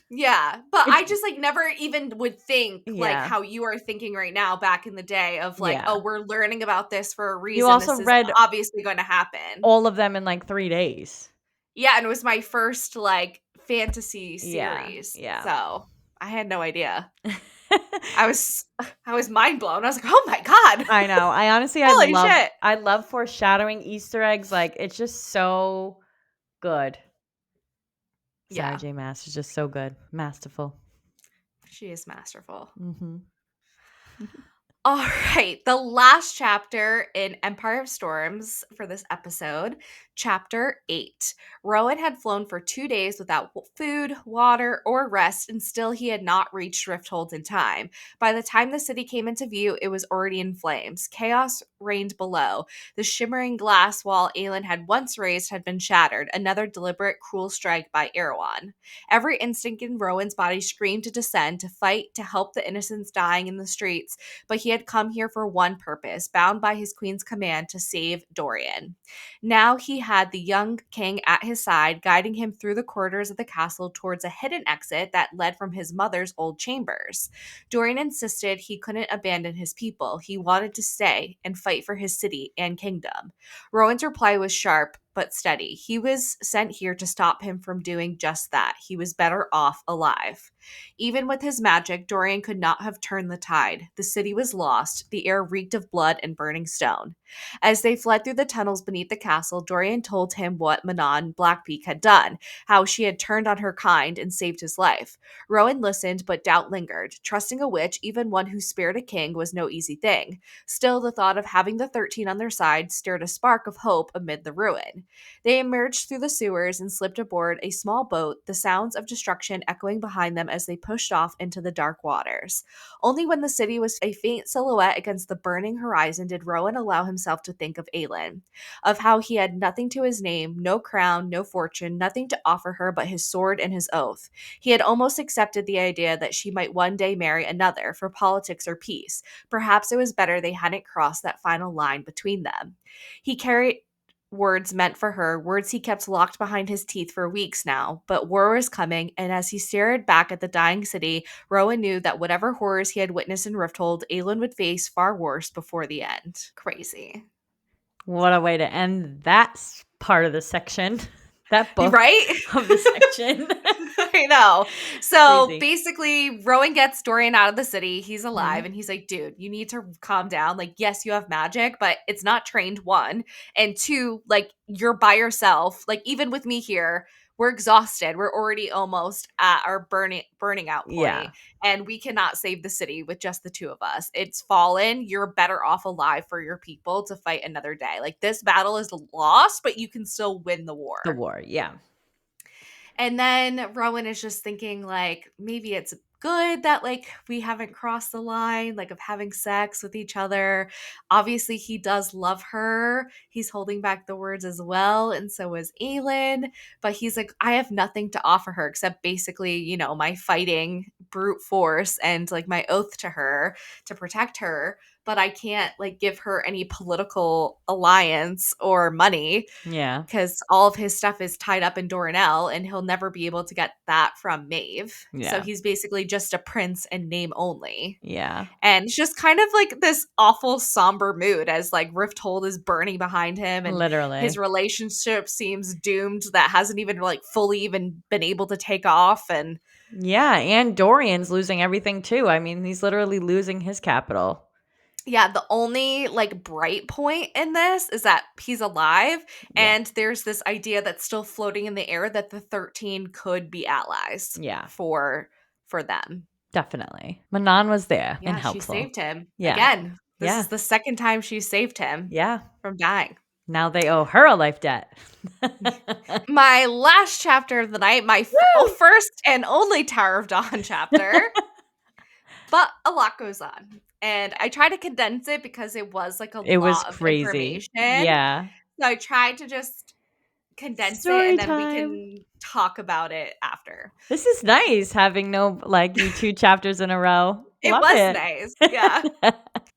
Yeah, but It's I just, like, never even would think, like, yeah, how you are thinking right now back in the day of, like, yeah. "Oh, we're learning about this for a You reason. also This is read obviously gonna happen." all of them in like 3 days. Yeah, and it was my first, like, fantasy Yeah, series, yeah. so I had no idea. I was I was mind blown. I was like, "Oh my god. I know. I honestly Holy shit." I love foreshadowing Easter eggs. Like it's just so good. Sarah Yeah, J. Maas is just so good. Masterful. she is masterful. Mhm. All right, the last chapter in Empire of Storms for this episode, chapter 8. Rowan had flown for 2 days without food, water, or rest, and still he had not reached Rifthold in time. By the time the city came into view, it was already in flames. Chaos reigned below. The shimmering glass wall Aelin had once raised had been shattered, another deliberate, cruel strike by Erewhon. Every instinct in Rowan's body screamed to descend, to fight, to help the innocents dying in the streets, but he had come here for one purpose, bound by his queen's command to save Dorian. Now he had the young king at his side, guiding him through the corridors of the castle towards a hidden exit that led from his mother's old chambers. Dorian insisted he couldn't abandon his people. He wanted to stay and fight for his city and kingdom. Rowan's reply was sharp but steady. He was sent here to stop him from doing just that. He was better off alive. Even with his magic, Dorian could not have turned the tide. The city was lost. The air reeked of blood and burning stone. As they fled through the tunnels beneath the castle, Dorian told him what Manon Blackbeak had done, how she had turned on her kind and saved his life. Rowan listened, but doubt lingered. Trusting a witch, even one who spared a king, was no easy thing. Still, the thought of having the 13 on their side stirred a spark of hope amid the ruin. They emerged through the sewers and slipped aboard a small boat, the sounds of destruction echoing behind them as they pushed off into the dark waters. Only when the city was a faint silhouette against the burning horizon did Rowan allow himself to think of Aelin, of how he had nothing to his name, no crown, no fortune, nothing to offer her but his sword and his oath. He had almost accepted the idea that she might one day marry another for politics or peace. Perhaps it was better they hadn't crossed that final line between them. He carried words meant for her, words he kept locked behind his teeth for weeks now. But war was coming, and as he stared back at the dying city, Rowan knew that whatever horrors he had witnessed in Rifthold, Aelin would face far worse before the end. Crazy. What a way to end that part of the section. That You book right? of the section. I know. So Crazy. basically, Rowan gets Dorian out of the city. He's alive, Mhm. and he's like, dude, you need to calm down. Like, yes, you have magic, but it's not trained, one. And two, like, you're by yourself. Like, even with me here, we're exhausted. We're already almost at our burning out Yeah. point, and we cannot save the city with just the two of us. It's fallen. You're better off alive for your people to fight another day. Like, this battle is lost, but you can still win the The war. war. Yeah. And then Rowan is just thinking, like, maybe it's good that, like, we haven't crossed the line, like, of having sex with each other. Obviously, he does love her. He's holding back the words as well. And so is Aelin. But he's like, I have nothing to offer her except basically, my fighting brute force and, like, my oath to her to protect her. But I can't, like, give her any political alliance or money Yeah. because all of his stuff is tied up in Doranel and he'll never be able to get that from Maeve. So Yeah. he's basically just a prince in name only. Yeah. And it's just kind of like this awful somber mood as like Rifthold is burning behind him and his Literally. relationship seems doomed that hasn't even like fully even been able to take off. And Yeah, and Dorian's losing everything too. I mean, he's literally losing his capital. Yeah, the only like bright point in this is that he's alive, Yeah. and there's this idea that's still floating in the air that the 13 could be allies Yeah. for them. Definitely. Manon was there and Yeah, she helpful. saved him. Yeah. Again, this Yeah. is the second time she saved him Yeah. from dying. Now they owe her a life debt. My last chapter of the night, my Woo! first and only Tower of Dawn chapter, but a lot goes on. And I try to condense it because it was like a It was lot of crazy. information. Yeah. So I tried to just condense it and Story then we time. can talk about it after. This is nice having no like you 2 chapters in a row. It Love was it. nice. Yeah.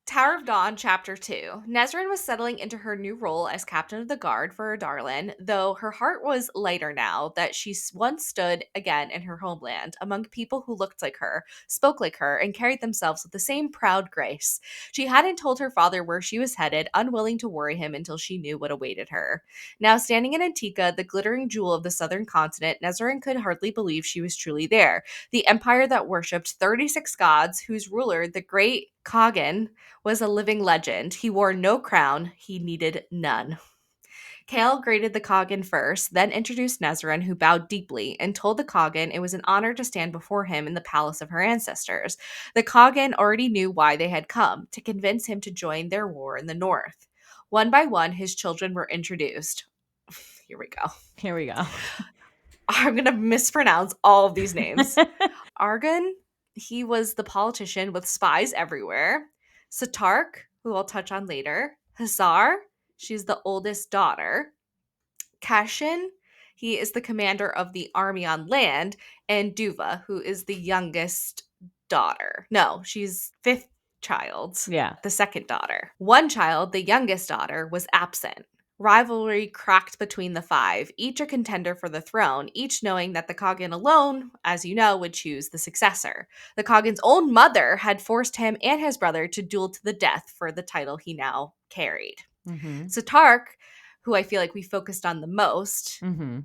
Tower of Dawn, Chapter 2. Nezrin was settling into her new role as captain of the guard for Darlin, though her heart was lighter now that she once stood again in her homeland among people who looked like her, spoke like her, and carried themselves with the same proud grace. She hadn't told her father where she was headed, unwilling to worry him until she knew what awaited her. Now, standing in Antica, the glittering jewel of the southern continent, Nezrin could hardly believe she was truly there. The empire that worshipped 36 gods, whose ruler, the great Kagan, was a living legend. He wore no crown, he needed none. Kale greeted the Kagan first, then introduced Nezrin, who bowed deeply, and told the Kagan it was an honor to stand before him in the palace of her ancestors. The Kagan already knew why they had come, to convince him to join their war in the north. One by one, his children were introduced. Here we go. Here we go. I'm going to mispronounce all of these names. Argon, he was the politician with spies everywhere. Satark, who I'll touch on later. Hazar, she's the oldest daughter. Kashin, he is the commander of the army on land. And Duva, who is the youngest daughter. No, she's fifth child, Yeah. the second daughter. One child, the youngest daughter, was absent. Rivalry cracked between the five, each a contender for the throne, each knowing that the Kagan alone, as you know, would choose the successor. The Kagan's own mother had forced him and his brother to duel to the death for the title he now carried. Mhm. So Tark, who I feel like we focused on the most Mhm.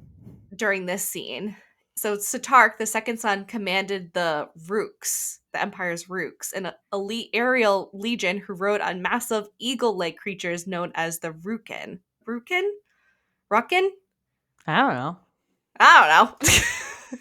during this scene. So Satark, the second son, commanded the Rooks, the Empire's Rooks, an elite aerial legion who rode on massive eagle-like creatures known as the Rukin. Rukin? Rukin? I don't know. I don't know.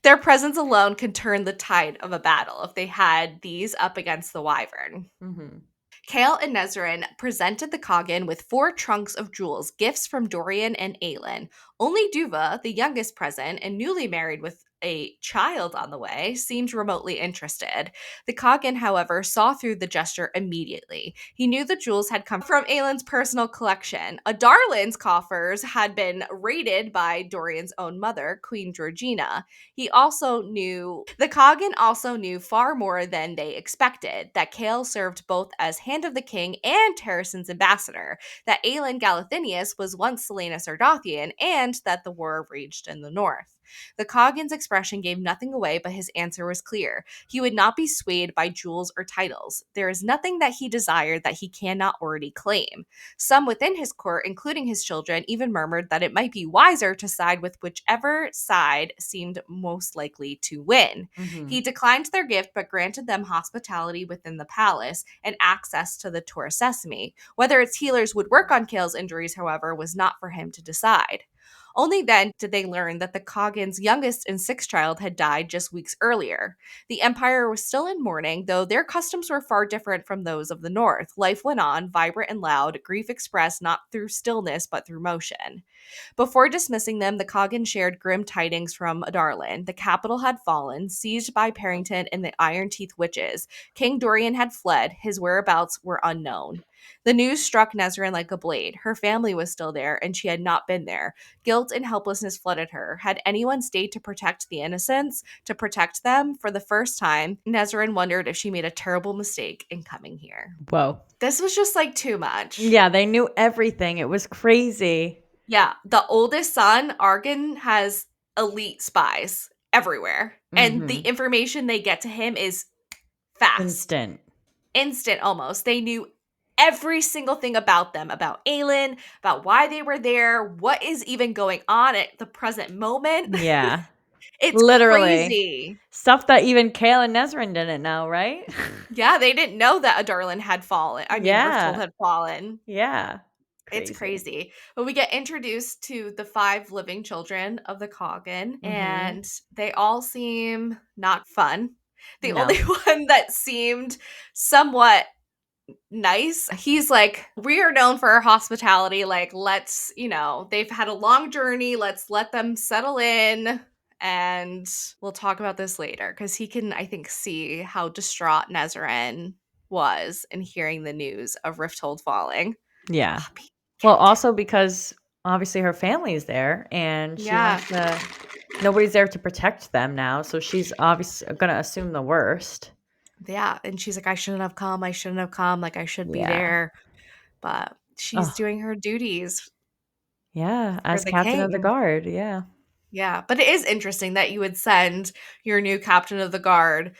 Their presence alone could turn the tide of a battle if they had these up against the Wyvern. Mhm. Kale and Nezrin presented the Kagan with 4 trunks of jewels, gifts from Dorian and Aelin. Only Duva, the youngest present and newly married with a child on the way, seemed remotely interested. The Kagan, however, saw through the gesture immediately. He knew the jewels had come from Aelin's personal collection. Darlin's coffers had been raided by Dorian's own mother, Queen Georgina. The Kagan also knew far more than they expected, that Kale served both as Hand of the King and Terrason's ambassador, that Aelin Galathinius was once Selena Sardothian, and that the war raged in the north. The Kagan's expression gave nothing away, but his answer was clear. He would not be swayed by jewels or titles. There is nothing that he desired that he cannot already claim. Some within his court, including his children, even murmured that it might be wiser to side with whichever side seemed most likely to win. Mhm. He declined their gift but granted them hospitality within the palace and access to the Tor Sesame. Whether its healers would work on Kale's injuries, however, was not for him to decide. Only then did they learn that the Kagan's youngest and sixth child had died just weeks earlier. The Empire was still in mourning, though their customs were far different from those of the North. Life went on, vibrant and loud, grief expressed not through stillness but through motion. Before dismissing them, the Kagan shared grim tidings from Adarlan. The capital had fallen, seized by Parrington and the Iron Teeth witches. King Dorian had fled, his whereabouts were unknown. The news struck Nezrin like a blade. Her family was still there, and she had not been there. Guilt and helplessness flooded her. Had anyone stayed to protect the innocents, to protect them? For the first time, Nezrin wondered if she made a terrible mistake in coming here. Whoa. This was just like too much. Yeah, they knew everything. It was crazy. Yeah, the oldest son, Argon, has elite spies everywhere. And the Mhm. information they get to him is fast. Instant. Instant almost. They knew every single thing about them, about Aelin, about why they were there, what is even going on at the present moment. Yeah. It's Literally. crazy. Stuff that even Kale and Nezrin didn't know, right? Yeah, they didn't know that Adarlan had fallen. I mean, Rifthold Yeah. had fallen. Yeah. It's Crazy. crazy. But we get introduced to the 5 living children of the Coggin, Mhm. and they all seem not fun. The only No. one that seemed somewhat nice, he's like, "We are known for our hospitality. Like, they've had a long journey. Let's let them settle in." And we'll talk about this later because he can, I think, see how distraught Nezrin was in hearing the news of Rifthold falling. Yeah. Oh, baby Well, captain. also because obviously her family's there and she Yeah. wants to nobody's there to protect them now, so she's obviously gonna assume the worst. Yeah, and she's like, "I shouldn't have come, I shouldn't have come, like, I should be Yeah. there," but she's Oh, doing her duties yeah, for as the captain of the king. guard, yeah. Yeah, but it is interesting that you would send your new captain of the guard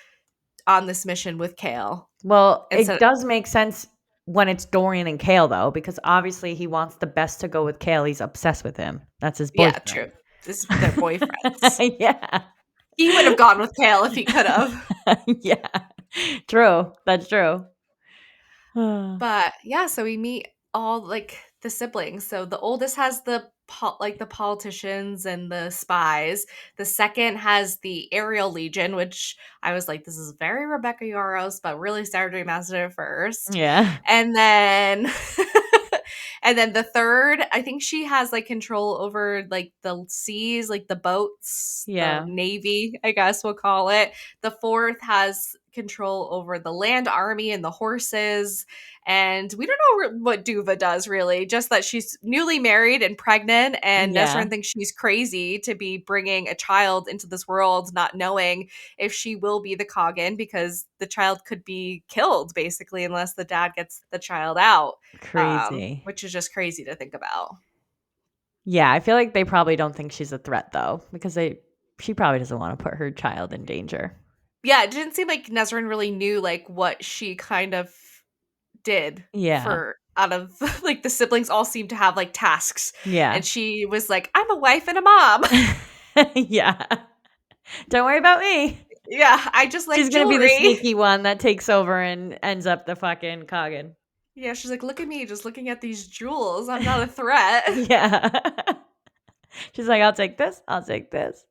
on this mission with Kale Well, it instead. does make sense when it's Dorian and Kale, though, because obviously he wants the best to go with Kale. He's obsessed with him. That's his Yeah, true. boyfriend. This they're boyfriends. Yeah. He would have gone with Kale if he could have. Yeah. True. That's true. But yeah, so we meet all like the siblings. So the oldest has the politicians and the spies. The second has the aerial legion, which I was like, this is very Rebecca Yarros, but really Sarah J. Maas did it first. Yeah. And then and then the third, I think she has like control over like the seas, like the boats, the Yeah. navy, I guess we'll call it. The fourth has control over the land army and the horses. And we don't know what Duva does really, just that she's newly married and pregnant, and Yeah. Nesrin thinks she's crazy to be bringing a child into this world, not knowing if she will be the Coggin, because the child could be killed basically unless the dad gets the child out, Crazy. which is just crazy to think about. Yeah, I feel like they probably don't think she's a threat though, because she probably doesn't want to put her child in danger. Yeah, it didn't seem like Nesrin really knew like what she kind of did Yeah. for out of like the siblings all seem to have like tasks, Yeah. and she was like, I'm a wife and a mom. Yeah. Don't worry about me. Yeah, I just She's like gonna be the jewelry. sneaky one that takes over and ends up the fucking Coggin. Yeah, she's like, look at me just looking at these jewels, I'm not a threat. Yeah. She's like, "I'll take this, I'll take this."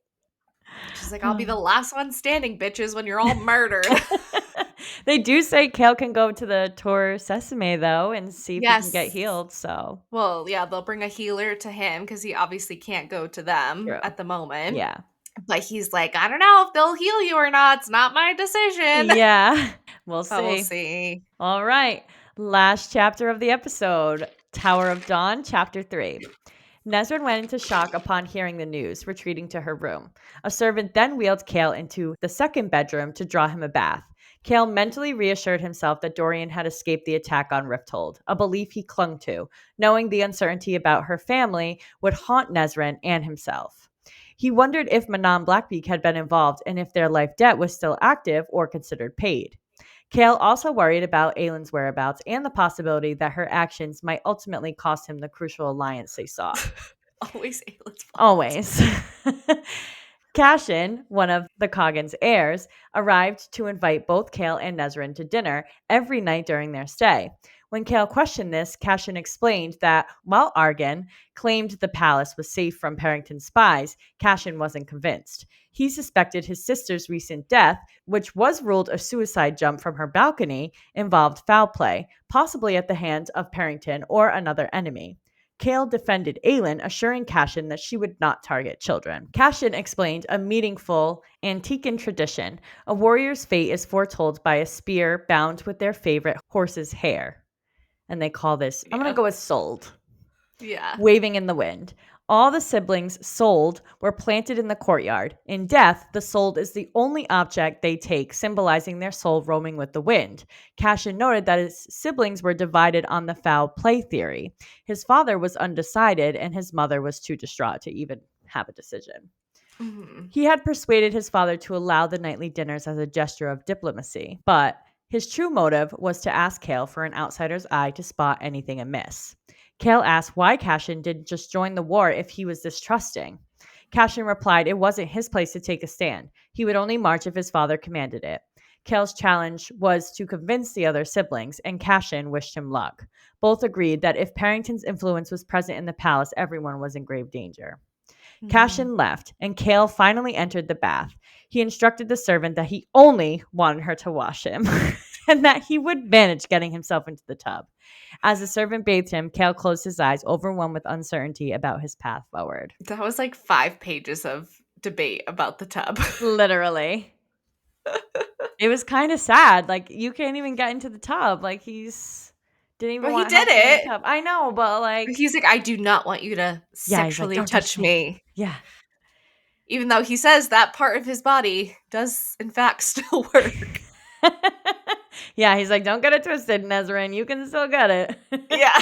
She's like, I'll be the last one standing, bitches, when you're all murdered. They do say Kale can go to the Tor Sesame, though, and see if he can get Yes. healed, so Well, yeah, they'll bring a healer to him because he obviously can't go to them true. at the moment. Yeah. But he's like, I don't know if they'll heal you or not. It's not my decision. Yeah. We'll But we'll see. see. All right. Last chapter of the episode, Tower of Dawn, Chapter 3. Nesrin went into shock upon hearing the news, retreating to her room. A servant then wheeled Kale into the second bedroom to draw him a bath. Kale mentally reassured himself that Dorian had escaped the attack on Rifthold, a belief he clung to, knowing the uncertainty about her family would haunt Nesrin and himself. He wondered if Manon Blackbeak had been involved and if their life debt was still active or considered paid. Kale also worried about Aylin's whereabouts and the possibility that her actions might ultimately cost him the crucial alliance they sought. Always Ayla's fault. Always. Cashin, one of the Coggin's heirs, arrived to invite both Kale and Nezrin to dinner every night during their stay. When Kale questioned this, Cashin explained that while Argan claimed the palace was safe from Parrington's spies, Cashin wasn't convinced. He suspected his sister's recent death, which was ruled a suicide jump from her balcony, involved foul play, possibly at the hands of Parrington or another enemy. Kale defended Aelin, assuring Cashin that she would not target children. Cashin explained a meaningful Antiquan tradition. A warrior's fate is foretold by a spear bound with their favorite horse's hair. And they call this, I'm going to Yeah. go with sold, Yeah. waving in the wind. All the siblings sold were planted in the courtyard. In death, the sold is the only object they take, symbolizing their soul roaming with the wind. Cashin noted that his siblings were divided on the foul play theory. His father was undecided, and his mother was too distraught to even have a decision. Mhm. He had persuaded his father to allow the nightly dinners as a gesture of diplomacy, but his true motive was to ask Kale for an outsider's eye to spot anything amiss. Kale asked why Cashin didn't just join the war if he was this trusting. Cashin replied it wasn't his place to take a stand. He would only march if his father commanded it. Cale's challenge was to convince the other siblings, and Cashin wished him luck. Both agreed that if Parrington's influence was present in the palace, everyone was in grave danger. Cashin left, and Cale finally entered the bath. He instructed the servant that he only wanted her to wash him, and that he would manage getting himself into the tub. As the servant bathed him, Cale closed his eyes, overwhelmed with uncertainty about his path forward. That was like 5 pages of debate about the tub. Literally. It was kind of sad. Like, you can't even get into the tub. Like, didn't even Well, he want did help in the it. tub. I know, but like, He's like, I do not want you to yeah, he's like, sexually don't touch me. Yeah. Even though he says that part of his body does, in fact, still work. Yeah, he's like, don't get it twisted, Nezrin. You can still get it. Yeah.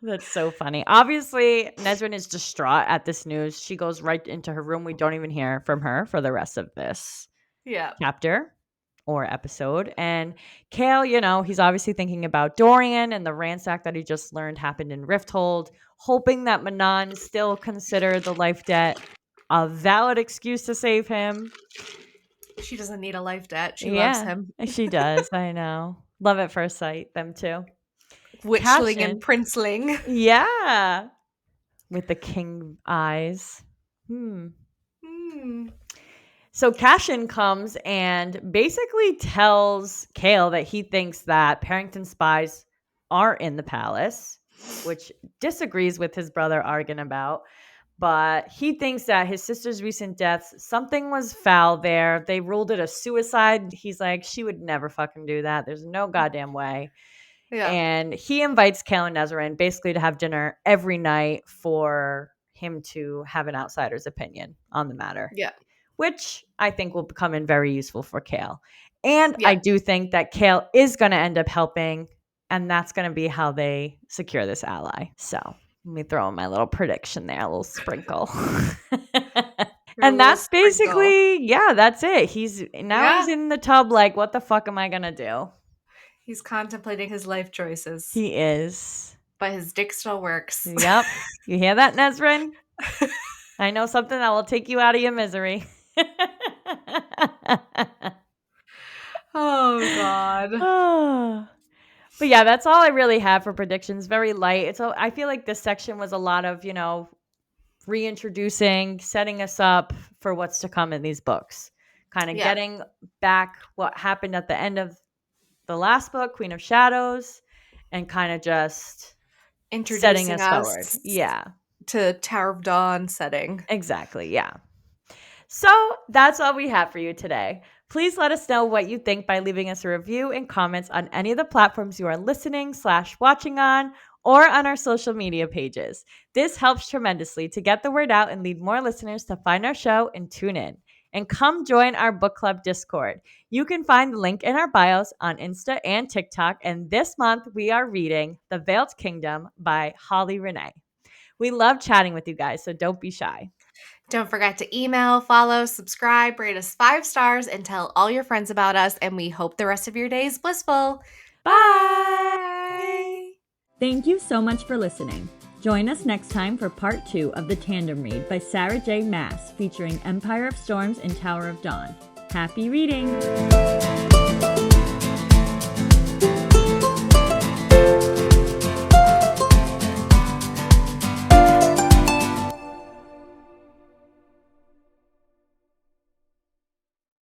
That's so funny. Obviously, Nezrin is distraught at this news. She goes right into her room. We don't even hear from her for the rest of this chapter or episode. And Cale, he's obviously thinking about Dorian and the ransack that he just learned happened in Rifthold, hoping that Manon still consider the life debt a valid excuse to save him. She doesn't need a life debt. She loves him. She does. I know. Love at first sight. Them too. Witchling and princeling. Yeah. With the king eyes. So Cashin comes and basically tells Cale that he thinks that Parrington's spies are in the palace, which disagrees with his brother Argan about. But he thinks that his sister's recent deaths, something was foul there. They ruled it a suicide. He's like, she would never fucking do that. There's no goddamn way. Yeah. And he invites Cale and Nezrin basically to have dinner every night for him to have an outsider's opinion on the matter. Yeah. Which I think will come in very useful for Cale. And I do think that Cale is going to end up helping, and that's going to be how they secure this ally. So let me throw in my little prediction there, a little sprinkle. And that's basically, that's it. He's in the tub like, what the fuck am I going to do? He's contemplating his life choices. He is. But his dick still works. Yep. You hear that, Nezrin? I know something that will take you out of your misery. Oh, God. But yeah, that's all I really have for predictions. Very light. I feel like this section was a lot of, reintroducing, setting us up for what's to come in these books. Kind of getting back what happened at the end of the last book, Queen of Shadows, and kind of just introducing setting us forward. Yeah. To Tower of Dawn setting. Exactly. Yeah. So that's all we have for you today. Please let us know what you think by leaving us a review and comments on any of the platforms you are listening/watching on, or on our social media pages. This helps tremendously to get the word out and lead more listeners to find our show and tune in. And come join our book club Discord. You can find the link in our bios on Insta and TikTok. And this month we are reading The Veiled Kingdom by Holly Renee. We love chatting with you guys, so don't be shy. Don't forget to email, follow, subscribe, rate us 5 stars, and tell all your friends about us. And we hope the rest of your day is blissful. Bye! Thank you so much for listening. Join us next time for part 2 of the Tandem Read by Sarah J. Maas, featuring Empire of Storms and Tower of Dawn. Happy reading!